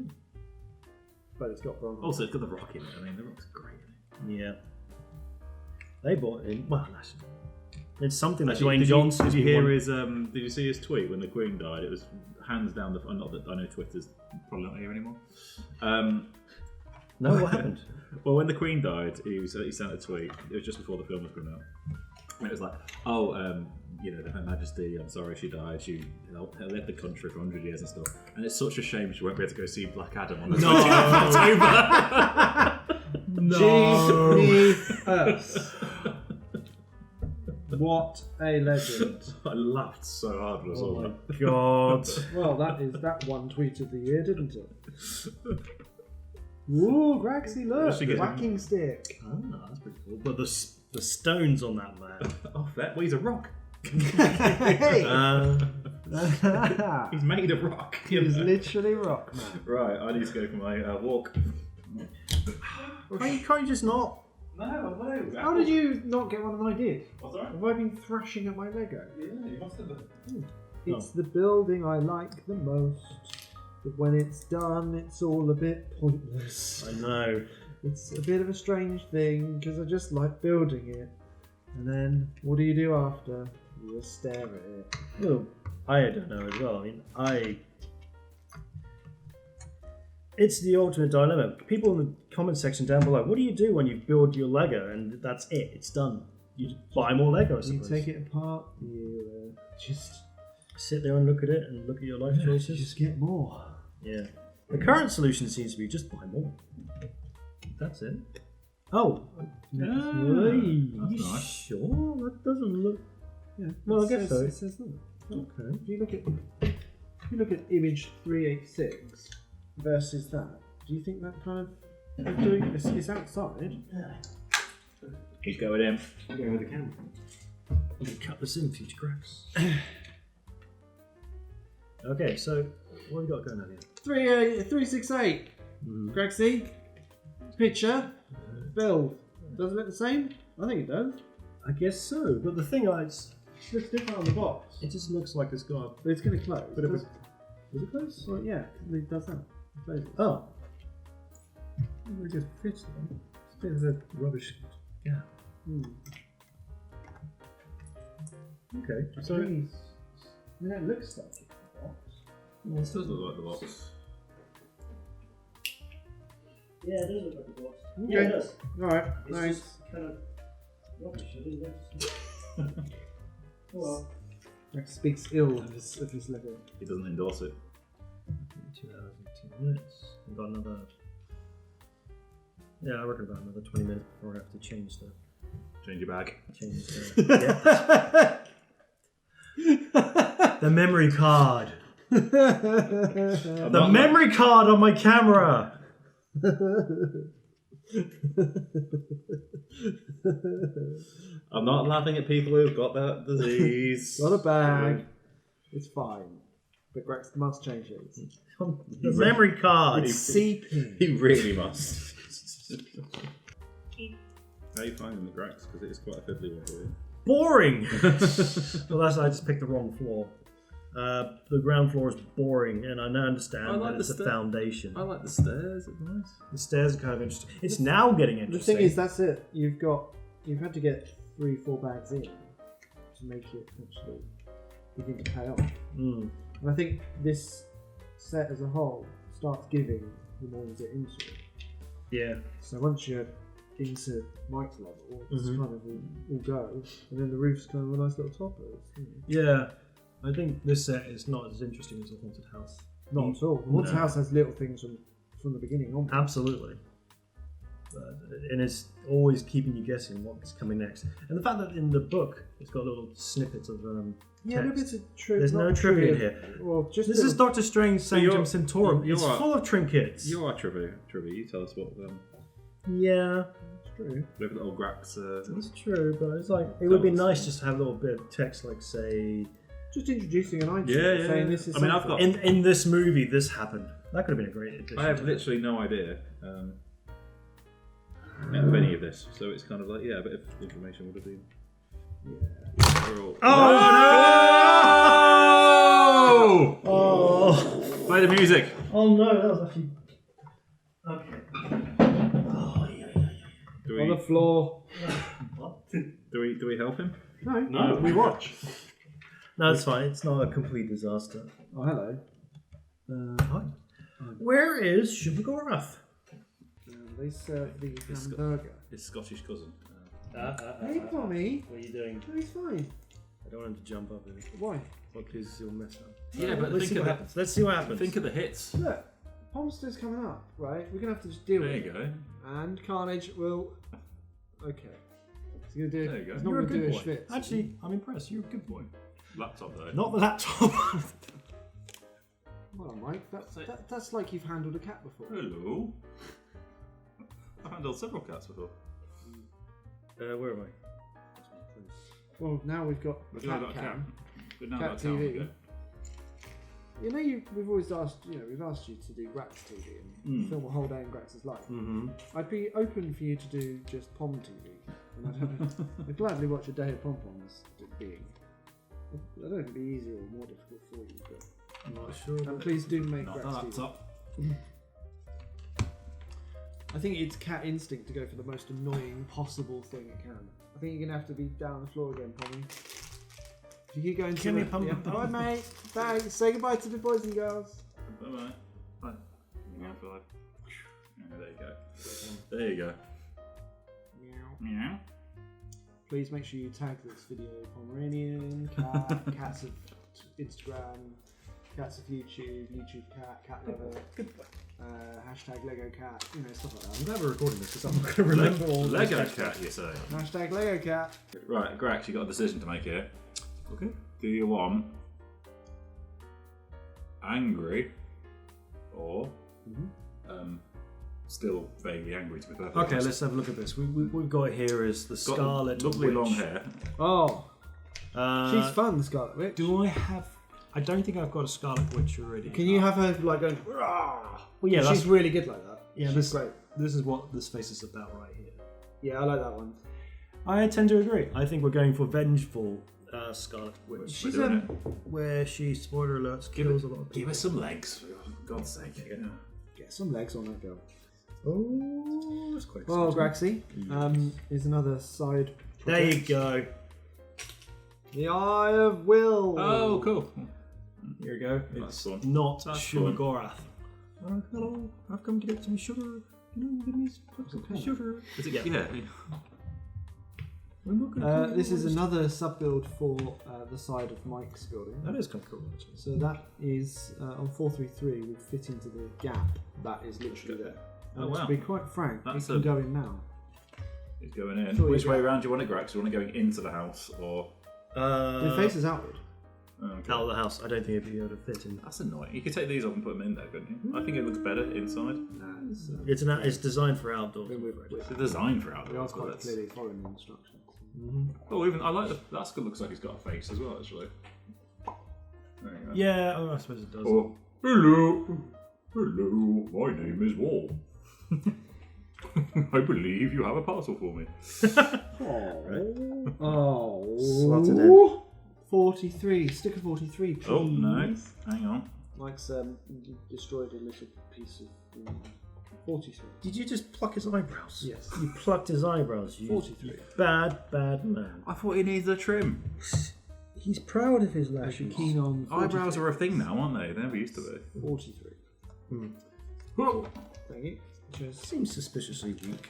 But it's got Ron Hom. Also, it's got the Rock in it. I mean, the Rock's great. Yeah. They bought in. Well, that's, it's something that Actually, Dwayne Johnson. Did you hear his? Did you see his tweet when the Queen died? It was hands down the. Not that I know Twitter's probably not here anymore. No, what happened? Well, when the Queen died, he sent a tweet. It was just before the film was coming out. And it was like, Her Majesty, I'm sorry she died. She led the country for 100 years and stuff. And it's such a shame she won't be able to go see Black Adam on the 20th of October. Jesus. What a legend. I laughed so hard when I saw Oh that. my god. Well, that is that one tweet of the year, didn't it? Ooh, Graxy, look! She gets- Whacking stick. Oh, that's pretty cool. But the stones on that man. Oh, fair. Well, he's a rock. Hey! He's made of rock. He's literally rock, man. Right, I need to go for my walk. Can't you just not? No, I know. How did you not get one that I did? What's that? Have I been thrashing at my Lego? Yeah, you must have done. It's the building I like the most, but when it's done, it's all a bit pointless. I know. It's a bit of a strange thing because I just like building it, and then what do you do after? You just stare at it. Well, I don't know as well. I mean, it's the ultimate dilemma. People in the comment section down below, what do you do when you build your Lego and that's it? It's done. You just buy more Lego, I You suppose. take it apart. You just Sit there and look at it and look at your life choices. just get more. Yeah. The current solution seems to be just buy more. That's it. Oh. Hey. That's You nice. sure? That doesn't look... Yeah. Well, I it guess says, so. It says that. Okay. If you look at image 386 versus that, do you think that kind of doing it's outside? He's going in. I'm going with the camera. I'm going to cut this in, future Grax. Okay, so what have we got going on here? 368. Graxy, picture, build. Does it look the same? I think it does. I guess so, but the thing is, It looks different on the box. it just looks like it's got... But it's going to close. But it does, was it close? well, yeah, it does that. It closes. Oh. It just fits then. It's a bit of a rubbish gap. Hmm. Okay, So, so... I mean, it looks like it's the box. This does look like the box. Yeah, it does look like a box. Okay. Yeah, it does. Alright, It's nice. just kind of rubbish, I didn't notice. Well... Grax speaks ill of his Lego. He doesn't endorse it. 2 hours and 2 minutes. We've got another... Yeah, I reckon about another 20 minutes before I have to change the... Change your bag. Change the... yeah. The memory card. The memory card on my camera. I'm not laughing at people who've got that disease. Got a bag. It's fine. But Grax must change it. The memory card. It's seeping. He really must. How are you finding the Grax? Because it is quite a fiddly one for you. Boring. Well, I just picked the wrong floor. The ground floor is boring, and I now understand that it's a foundation. I like the stairs. It's nice. The stairs are kind of interesting. It's now getting The interesting. thing is, that's it. You've had to get 3-4 bags in to make it actually begin to pay off. Mm. And I think this set as a whole starts giving the more you get into it. Yeah. So once you're into Mike's level, it's Mhm. kind of all go, and then the roof's kind of a nice little topper. Yeah. I think this set is not as interesting as a haunted house. Not at all. The Haunted No. House has little things from the beginning on. Absolutely. And it's always keeping you guessing what's coming next. And the fact that in the book it's got little snippets of Yeah, no text. bits of trivia. There's no trivia in here. Well, just This is Doctor Strange Sanctum you're- Sanctorum. you're It's right. full of trinkets. You are trivia. You tell us what Yeah, It's true. whatever the old Grax. it's true, but it's like it would be nice just to have a little bit of text, like say, Just introducing an item, Yeah. saying this is. I mean, I've something. got. in this movie this happened. That could have been a great addition. I have to it. literally no idea of any of this, so it's kind of like a bit of information would have been. Yeah. Oh no! Oh, Play the music. oh no! That was actually okay. Oh yeah. Do on the we? floor. What? Do we help him? No, we watch. No, it's fine. It's not a complete disaster. Oh, hello. Hi. Where is Shubagoraf? They serve the hamburger. His Scottish cousin. Hey, Tommy. What are you doing? No, he's fine. I don't want him to jump up in it. Why? Because he'll mess up. Yeah, but let's think see of what the happens. Let's see what happens. think of the hits. Look, Pomster's coming up, right? We're gonna have to just deal There with you it. go. And Carnage will. Okay. He's gonna do. There you go. He's not You're a gonna do good a boy. schwitz. Actually, I'm impressed. You're a good boy. Laptop though. Not the laptop. Well, Mike, that's like you've handled a cat before. Hello. I've handled several cats before. Where am I? Well, now we've got We've now cat got a cat. cam. We've now Cat got a town TV. to go. You know, we've always asked. We've asked you to do Grax TV and film a whole day in Grax's life. Mm-hmm. I'd be open for you to do just Pom TV, and I'd gladly watch a day of Pom Poms being. I don't know if it'd be easier or more difficult for you, but I'm not sure. and please do make Not the Grax TV. laptop. I think it's cat instinct to go for the most annoying possible thing it can. I think you're gonna have to be down on the floor again, Pommy. If you keep going to Give me the, a pom- yeah. Alright, mate. Thanks. Say goodbye to the boys and girls. Bye bye. Bye. Bye. There you go. There you go. Meow. Meow. Please make sure you tag this video Pomeranian, cat, cats of Instagram, cats of YouTube, YouTube cat, cat lover, hashtag Lego cat, stuff like I'm that. glad we're recording this because I'm not going to remember all this. Lego cat, you say? Hashtag Lego cat. Right, Grax, you got a decision to make here. Okay. Do you want angry or still vaguely angry to be perfect? Okay, let's have a look at this. We've got here is the Got Scarlet lovely Witch. long hair. Oh, she's She's fun, the Scarlet Witch. Do I have? I don't think I've got a Scarlet Witch already. Can you have her like going? Rah! Well, yeah, she's really good like that. yeah. she's This great. This is what this face is about right here. Yeah, I like that one. I tend to agree. I think we're going for vengeful Scarlet Witch, She's doing where she, spoiler alerts, kills a lot of people. Give us some legs, for God's sake. Yeah. Get some legs on that girl. Oh, that's quite Well, exciting. Graxy, is another side. There you project. go. The Eye of Will. Oh, cool. Here we go. That's It's fun. not That's Shumagorath. Hello, I've come to get some sugar. Give me some sugar. Is it? Yeah. We're not gonna come This to is this. another sub build for the side of Mike's building. That is kind of cool, actually. So that is on 433 would fit into the gap that is literally there. Oh, To wow. be quite frank, That's you can go in now. He's going in. Sure you Which way go. around do you want it, Grax? Do you want it going into the house or? The face is outward. Okay. Out of the house. I don't think it'd be able to fit in. That's annoying. You could take these off and put them in there, couldn't you? I think it looks better inside. It's designed for outdoors. It's a design for We outdoors. are quite clearly following the instructions. Oh, even I like that skull. Looks like he's got a face as well. Actually. There you go. Yeah, I suppose it does. Oh, hello, my name is Wall. I believe you have a parcel for me. Oh. Slotted in. 43. Sticker 43, please. Oh no, hang on. Mike's destroyed a little piece of 43. Did you just pluck his eyebrows? Yes. You plucked his eyebrows. You 43. bad man. I thought he needs a trim. He's proud of his If lashes. you're keen on 43. Eyebrows are a thing now, aren't they? They never used to be. 43. Thank you. Cheers. Seems suspiciously weak.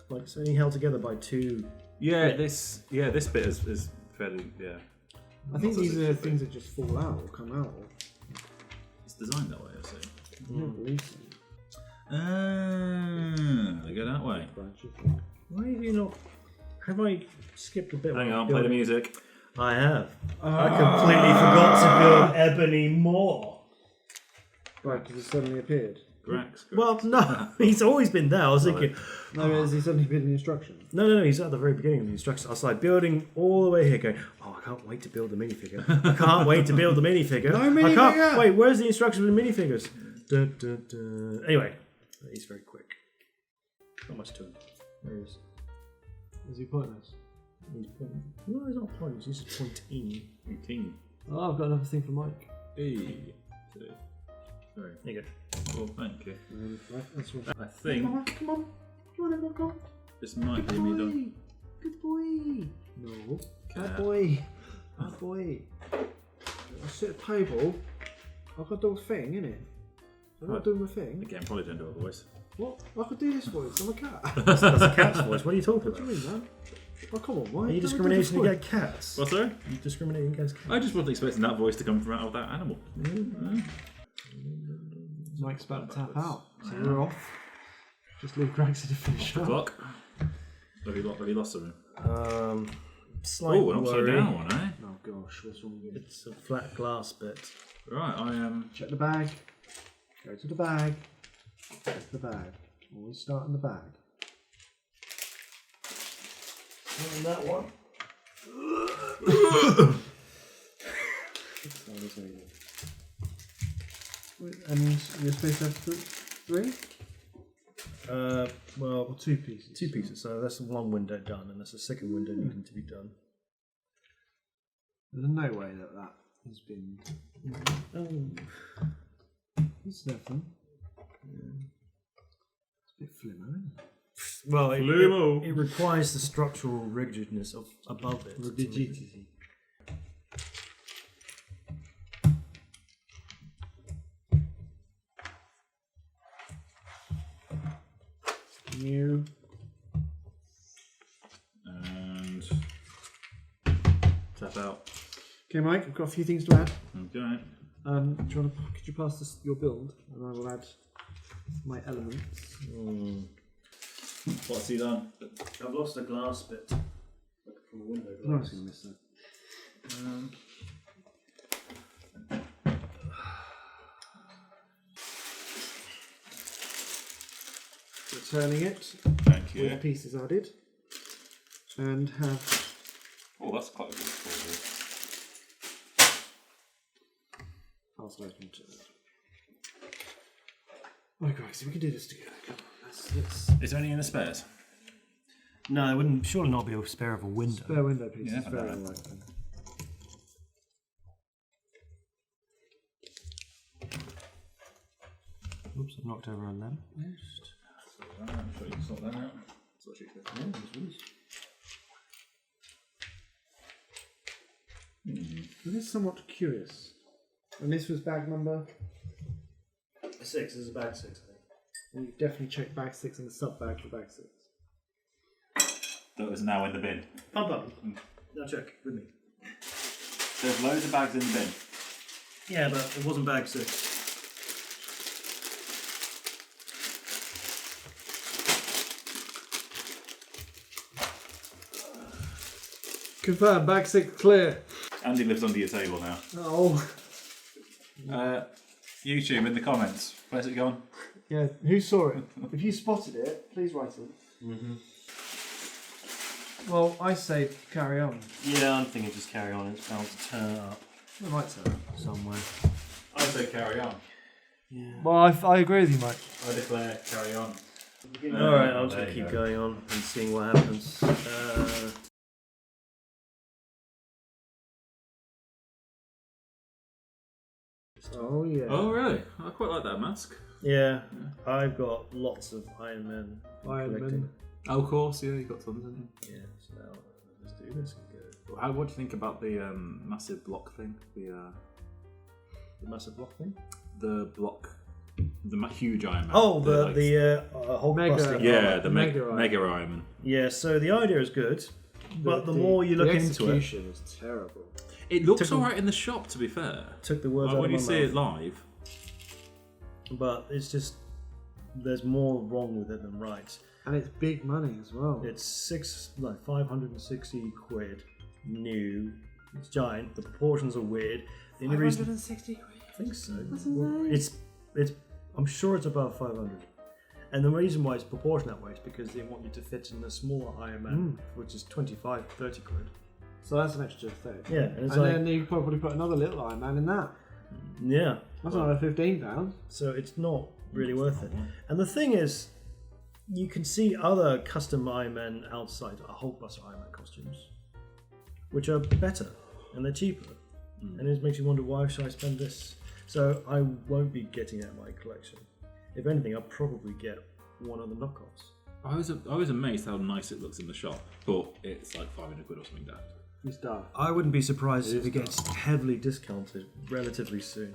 Like it's only held together by two. Yeah, this bit is fairly I think these are things that just fall out or come out. It's designed that way, I see. I don't believe so. They go that way. Why have you not? Have I skipped a bit? Hang on, play the music. I have. I completely forgot to build Ebony more. Right, because it suddenly appeared. Grax. Well, no, he's always been there. I was thinking, No, has he suddenly been in instructions? no, he's at the very beginning of the instructions. I was like building all the way here, going, oh, I can't wait to build the minifigure. I can't wait to build the minifigure. No I minifigure! can't wait. Where's the instructions for the minifigures? Dun, dun, dun. Anyway, he's very quick. Not much to him. There he is. Is he pointless? He's pointing. No, he's not pointing. He's just pointing. 18. Oh, I've got another thing for Mike. Hey. Sorry. There you go. Well, thank you. Right, that's one. I think Come on. Come on. this might be Good me boy. done. Good boy. No. Cat. Bad boy. Bad boy. I sit at a table. I've got to do a thing, innit? I'm not doing my thing. Again, probably don't do a voice. What? I could do this voice. I'm a cat. That's a cat's voice. What are you talking What do about? you mean, man? Oh, come on, why? Are you don't we do this discriminating voice? against cats? What's that? You discriminating against cats? I just wasn't expecting that voice to come from out of that animal. Mike's about to tap out, so we're off. Just leave Grax to finish up. Clock. Have you lost something? Slight Oh, an upside worry. down one, eh? Oh gosh, what's wrong with it? It's a flat glass bit. Right, I am. Check the bag. Go to the bag. Check the bag. Always start in the bag. And that one. And you're supposed to have three? Well, Or two pieces? two pieces. So that's one window done, and that's the second window needing to be done. There's no way that has been. It's nothing. It's a bit flimmer, isn't it? Well, Flumo. it requires the structural rigidness of above it. Rigidity. New. And. Tap out. Okay, Mike, I've got a few things to add. Okay. Could you pass this, your build, and I will add my elements. What's he done? I've lost the glass bit from the window. I was going to miss that. Returning it Thank you. with pieces added, and have. Oh, that's quite a good story. I'll slide into it. Oh, guys, we can do this together. Come on, let's Is there any in the spares? No, it wouldn't surely not be a spare of a window. spare window pieces. Yeah, Very I know. unlikely. Oops, I've knocked over a lamp. I'm sure you can sort that out. That's what she said. It is somewhat curious. And this was bag number. 6. This is bag 6, I think. And you definitely checked bag 6 and the sub bag for bag 6. That was now in the bin. Pump up. Now check with me. There's loads of bags in the bin. Yeah, but it wasn't bag 6. Confirm, bag 6 clear. Andy lives under your table now. Oh. YouTube in the comments. Where's it gone? Yeah, who saw it? If you spotted it, please write in. Well, I say carry on. Yeah, I'm thinking just carry on. It's bound to turn up It might turn up. somewhere. I say carry on. Yeah. Well, I agree with you, Mike. I declare carry on. Alright, I'm just There going to you keep go. going on and seeing what happens. Oh, yeah. Oh really? I quite like that mask. Yeah, I've got lots of Iron Man Iron collecting. Man. Oh, of course, yeah, you got tons, didn't you? Yeah, so now let's do this and go. What do you think about the massive block thing? The massive block thing? The block, huge Iron Man. Oh, like- the Hulk Mega- busting. yeah, the Mega mega, Iron Iron Man. Yeah, so the idea is good, but the more you look the into it, execution is terrible. It looks Took a- alright in the shop, to be fair. took the words Like, out when of you my see mouth. it live, But it's just there's more wrong with it than right. And it's big money as well. It's 560 quid new. It's giant. The proportions are weird. The only reason 560 quid. I think so. That's insane. It's I'm sure it's above 500. And the reason why it's proportioned that way is because they want you to fit in a smaller Iron Man, which is 25, 30 quid. So that's an extra thing. Yeah, and it's And like then you could probably put another little Iron Man in that. yeah. That's another £15. So it's not really worth it. And the thing is, you can see other custom Iron Man outside Hulkbuster Iron Man costumes, which are better and they're cheaper. And it makes you wonder, why should I spend this? So I won't be getting it in my collection. If anything, I'll probably get one of the knockoffs. I was amazed how nice it looks in the shop, but it's like 500 quid or something down. It's dark. I wouldn't be surprised if it gets heavily discounted relatively soon.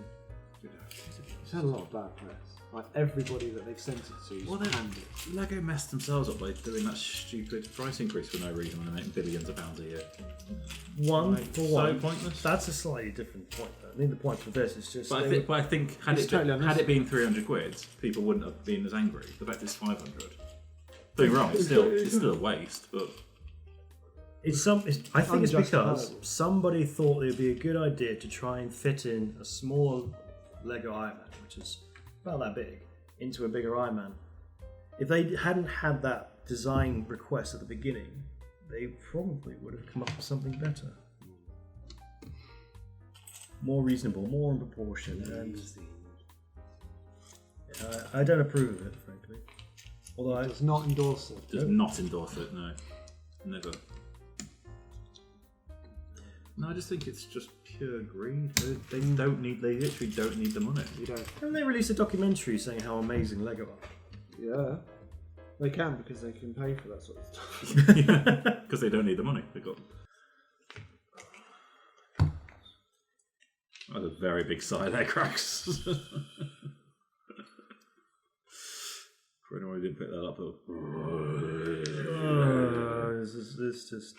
It's had a lot of bad press. Like everybody that they've sent it to is Well, they- panned it. Lego messed themselves up by doing that stupid price increase for no reason when they make billions of pounds a year. One Like, for so one. pointless. That's a slightly different point, though. I think the point for this is just. But I think had It's it totally been, had it unnecessary. been 300 quid, people wouldn't have been as angry. The fact it's 500. Don't get me wrong, it's still a waste, but I think it's because Unjustifiable. somebody thought it would be a good idea to try and fit in a small Lego Iron Man, which is about that big, into a bigger Iron Man. If they hadn't had that design request at the beginning, they probably would have come up with something better. More reasonable, more in proportion, and I don't approve of it, frankly. Although I, Does not endorse it. does not endorse it, no. Never. No, I just think it's just pure greed. They literally don't need the money. You don't. haven't they released a documentary saying how amazing Lego are? Yeah. They can because they can pay for that sort of stuff. Because they don't need the money. They've got. That's a very big sigh there, Grax. For anyone who didn't pick that up, This is just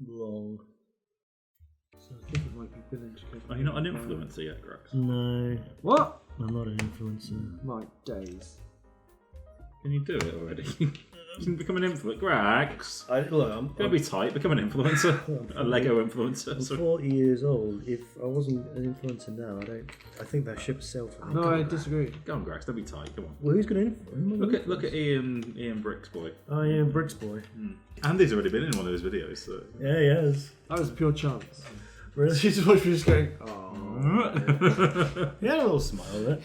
long. So I think it might be billing to are you not an influencer yet, Grax? No, What? I'm not an influencer. My days. Can you do it already? You can become an influencer. Grax! I'm Don't be tight, become an influencer. A Lego influencer. Sorry. 40 years old. If I wasn't an influencer now, I think that ship sailed for me. No, I disagree. Go on, Grax, don't be tight, come on. Well, who's going to influence? Look at Ian Bricks boy. Oh yeah, Bricks boy. Andy's already been in one of his videos, so. Yeah, he has. That was a pure chance. Really? She's watching me just going, oh. He had a little smile there.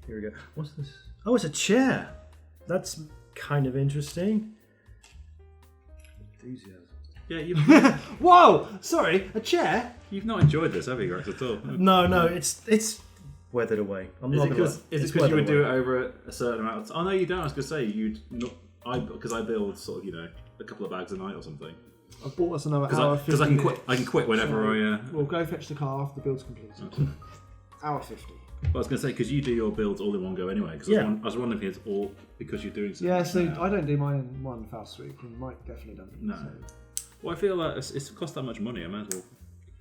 Here we go. What's this? Oh, it's a chair. That's kind of interesting. Enthusiasm. Yeah, Whoa! Sorry, a chair? you've not enjoyed this, have you, Grax, at all? No, it's weathered away. I'm Is not it gonna because lie. It's you weathered would do it away. over a certain amount of time? Oh no, you don't. I was gonna say you'd not. Because I build sort of a couple of bags a night or something. I bought us another hour. Because I can 50 quit. I can quit whenever I. We'll go fetch the car after the build's completed. Hour 50. But I was gonna say because you do your builds all in one go anyway. Because Yeah. I was wondering if it's all because you're doing something. Yeah, so now. I don't do mine in one foul sweep, and Mike definitely doesn't. No. So Well, I feel like it's cost that much money. I might as well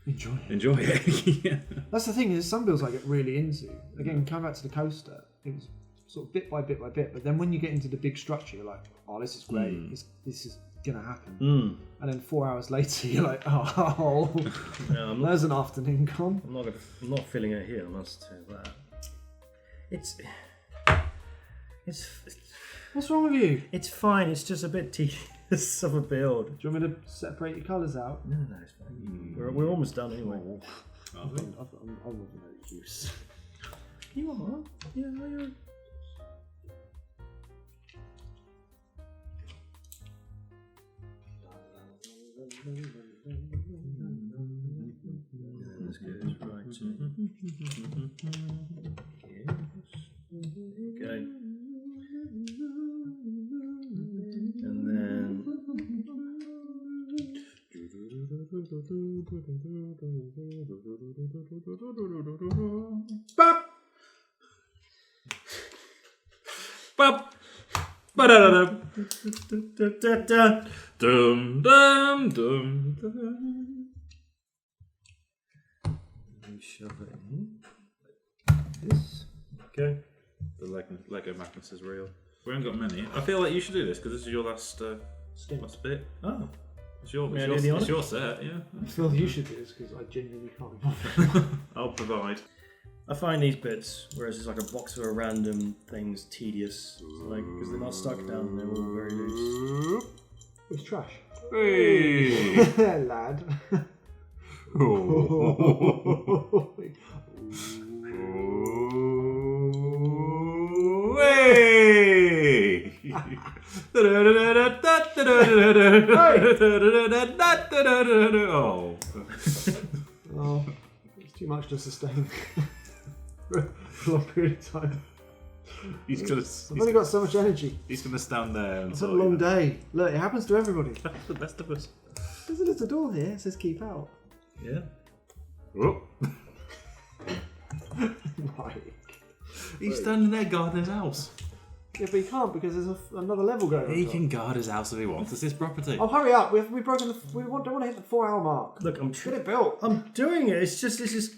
enjoy it. enjoy it. Yeah. That's the thing, is some builds I get really into. Again, coming back to the coaster, it was sort of bit by bit by bit, but then when you get into the big structure, you're like, oh, this is great. This is going to happen. And then 4 hours later, you're like, oh, No, I'm not. there's an afternoon gone. I'm not feeling it here. I must say that. It's What's wrong with you? It's fine. It's just a bit tedious of a build. Do you want me to separate your colours out? No, it's fine. We're almost done anyway. I'm of no use. You are? Yeah, you're... Let's get this right. Okay. And then... Bop! Bop! Ba-da-da-da. Dum dum dum dum. Shove it in like this. Okay. The Lego madness is real. We haven't got many. I feel like you should do this because this is your last bit. Oh. It's your set, yeah. I feel you should do this because I genuinely can't. I'll provide. I find these bits, whereas it's like a box of random things, tedious. Like, because they're not stuck down, they're all very loose. It's trash. Hey! Lad. Hey! Oh. Oh, it's too much to sustain for a long period of time. I've only got so much energy. He's gonna stand there and It's had a long day. Look, it happens to everybody. That's the best of us. There's a little door here. It says keep out. Yeah. Oh. Mike. He's standing there guarding his house. Yeah, but he can't because there's another level going on. He can guard his house if he wants. It's his property. Oh, hurry up! We've broken the. Don't want to hit the 4-hour mark. Look, Get it built. I'm doing it. It's just this is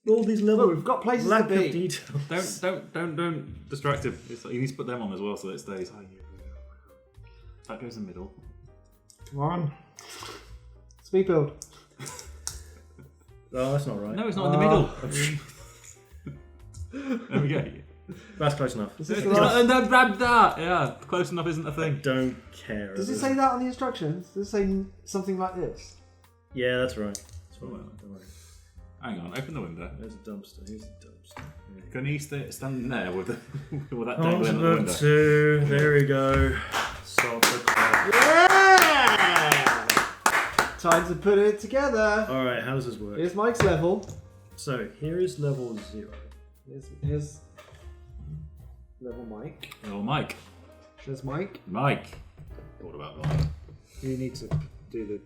all these little. Look, we've got places to lack be. of details. Don't distract him. He needs to put them on as well so that it stays. That goes in the middle. Come on. Speed build. Oh, that's not right. No, it's not in the middle. There we go. That's close enough. Yeah, close enough isn't a thing. Don't care. Does it say that on the instructions? Does it say something like this? Yeah, that's right. That's right. Don't worry. Hang on, open the window. There's a dumpster. Here's a dumpster. Can he stand there with that On dangling to out the window? 2. There we go. Stop the clock. Yeah! Time to put it together. All right, how does this work? Here's Mike's level. So here is level 0. Here's level Mike. Oh, Mike. There's Mike. Mike. What about Mike? You need to do the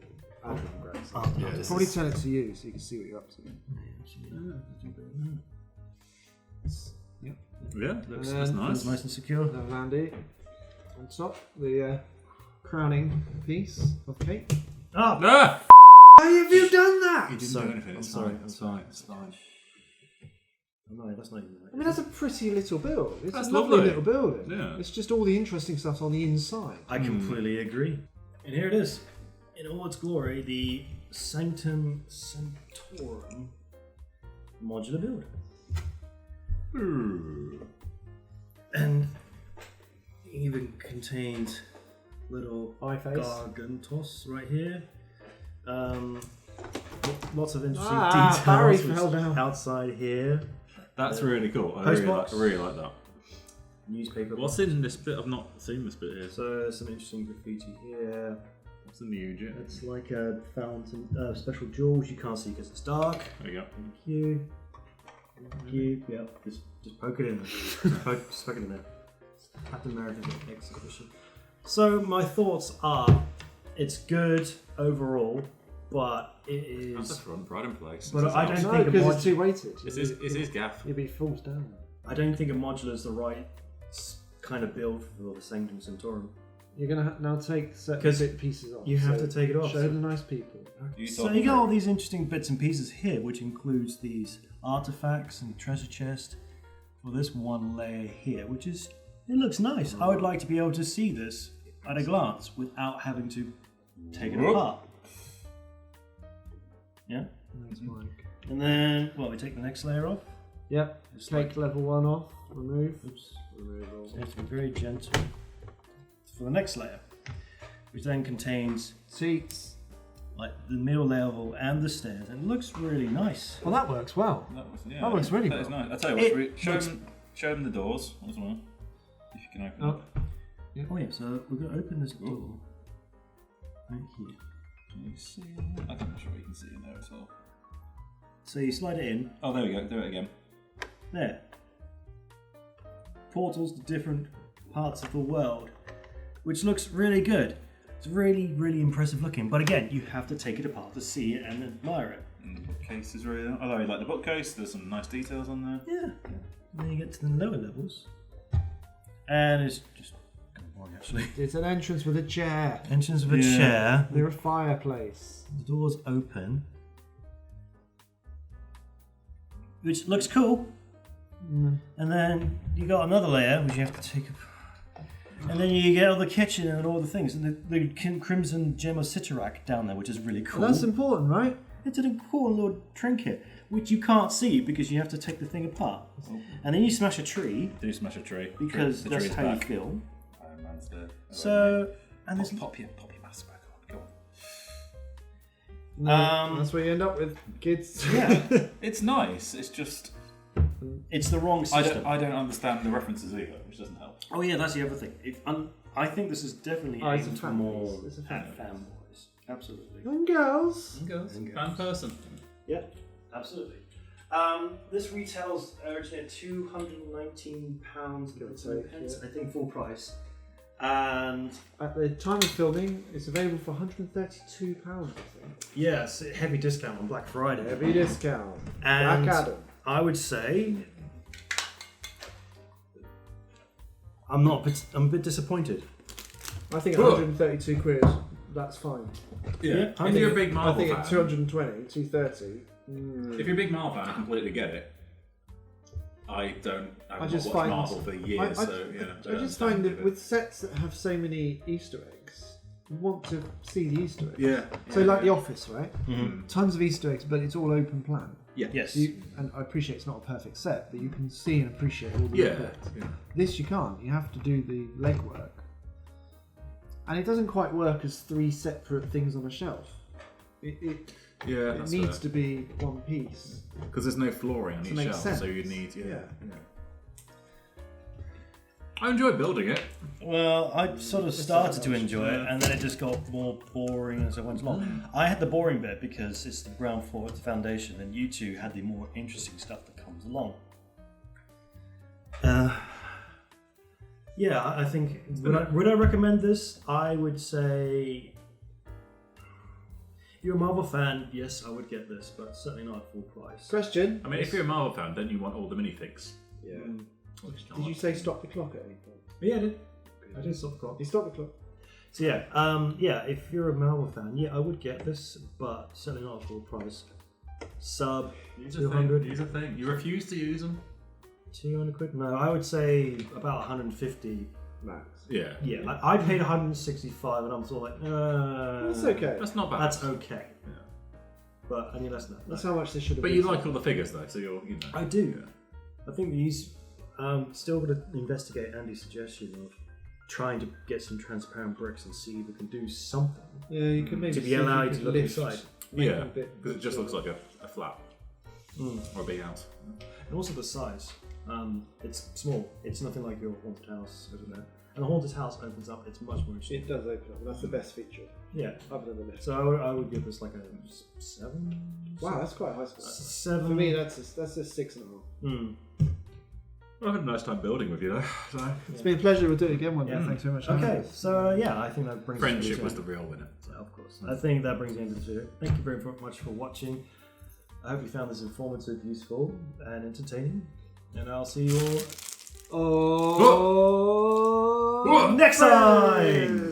admin, Grax. Oh, Yeah, I'll this probably is- turn it to you so you can see what you're up to. Yep. Yeah, that's And nice. It's nice and secure. Level Andy. On top, the crowning piece of cake. Ah! Ah! Why have you done that? He didn't Sorry, do anything. I'm It's sorry, fine. I'm It's sorry. fine. It's fine. Oh, no, that's not even right. I mean, that's a pretty little build. It's That's a lovely lovely. little building. Yeah. It's just all the interesting stuff's on the inside. I completely agree. And here it is. In all its glory, the Sanctum Sanctorum modular build. And it even contains little Eye face. gargantos right here. Lots of interesting Barry details fell down. outside here. That's really cool. I Postbox. really like that. Newspaper. What's in this bit? I've not seen this bit here. So there's some interesting graffiti here. What's in the UG? It's like a fountain, special jewels. You can't see because it's dark. There you go. Thank you. Thank you. Yeah, just poke it in there. just poke it in there. Captain America's exhibition. So my thoughts are, it's good overall, but it That's the is. front, pride and place. But I don't No, think a because it's mod- too weighted. It's his gaff. You'll be falls down. I don't think a modular is the right kind of build for the Sanctum Sanctorum. You're gonna now take certain 'Cause bit pieces off. you have so to take it off. Show the nice people. So you got all these interesting bits and pieces here, which includes these artifacts and treasure chest for this one layer here, which is, it looks nice. I would like to be able to see this at a glance without having to take it apart. Yeah? Thanks, Mike. And then, well, we take the next layer off. Yep. Take level 1 off. Remove. Oops. Removal. So you have to be very gentle. For the next layer, which then contains Seats. like the middle level and the stairs, and it looks really nice. Well, that works well. That looks really That is well. nice. I'll tell you what, show them the doors as well. If you can open up. Oh yeah, so we're going to open this door right here. Can you see? I'm not sure you can see in there as well. So you slide it in. Oh, there we go. Do it again. There. Portals to different parts of the world, which looks really good. It's really, really impressive looking. But again, you have to take it apart to see it and admire it. And the bookcase is really. Although you like the bookcase, there's some nice details on there. Yeah. And then you get to the lower levels, and it's just kind of boring actually. It's an entrance with a chair. Entrance of a chair. Near a fireplace. The doors open, which looks cool. And then you got another layer which you have to take apart. And then you get all the kitchen and all the things, and the crimson gem of Sitarak down there, which is really cool. That's important, right? It's an important little trinket, which you can't see because you have to take the thing apart. And then you smash a tree. Do smash a tree. Because the that's tree's how back. you feel. Iron Man's there. So, and there's pop your mask back on. Go on. That's what you end up with, kids. Yeah, It's nice. It's just it's the wrong system. I don't understand the references either, which doesn't help. Oh yeah, that's the other thing. I think this is definitely it's a aimed fan more base. It's a fan at fanboys. Absolutely. And girls. Girls. And Fan person. Yeah, absolutely. This retails originally at £219, Give or take, I think full price. And At the time of filming, it's available for £132, I think. yes, heavy discount on Black Friday. Heavy discount. And Black Adam. I would say I'm a bit disappointed. I think 132 quid, that's fine. Yeah. I If mean, you're a big I Marvel think fan, at 220, 230. if you're a big Marvel fan, I completely get it. I haven't just watched find- Marvel for years, so yeah. I just find that with sets that have so many Easter eggs, you want to see the Easter eggs. Yeah. So like The Office, right? Mhm. Tons of Easter eggs, but it's all open plan. Yeah. Yes. And I appreciate it's not a perfect set, but you can see and appreciate all the Yeah. effects. Yeah. This you can't. You have to do the legwork. And it doesn't quite work as 3 separate things on a shelf. It Yeah, that's needs to be one piece. because there's no flooring on To each make shelf, sense. so you need Yeah. I enjoyed building it. Well, I sort of started to enjoy it, and then it just got more boring as it went along. I had the boring bit because it's the ground floor, it's the foundation, and you two had the more interesting stuff that comes along. Yeah, I think would I recommend this? I would say, if you're a Marvel fan, yes, I would get this, but certainly not at full price. Question. I mean, if you're a Marvel fan, don't you want all the minifigs? Yeah. Did you say stop the clock at any point? Yeah, I did stop the clock. You stopped the clock. So yeah, if you're a Marvel fan, yeah, I would get this, but certainly not at full price. Sub Use 200. Use a thing. You refuse to use them. 200 quid? No, I would say about 150. Max. Yeah. Yeah, I paid 165, and I'm sort of like, That's okay. That's not bad. That's okay. Yeah. But I mean, that's not. That's how much this should have But been. you like all the figures though, so you're, you know. I do. Yeah. I think these. Still going to investigate Andy's suggestion of trying to get some transparent bricks and see if we can do something Yeah, you can maybe to be see if you allowed could to look lift- inside. make Yeah, it a bit because it just looks like a flat Mm. or a big house. And also the size. It's small. It's nothing like your haunted house over there. And the haunted house opens up. It's much more interesting. It does open up. That's the best feature, Yeah. other than the lift. So I would give this like a 7. Wow, that's quite a high score. 7. For me, that's a 6.5. Mm. Well, I had a nice time building with you though. So. It's been a pleasure. We'll do it again one day. Yeah. Thanks very much. Okay, so yeah, I think that brings Friendship us was to the real winner. So, of course. I think that brings the end of the video. Thank you very much for watching. I hope you found this informative, useful, and entertaining. And I'll see you all Oh, next time!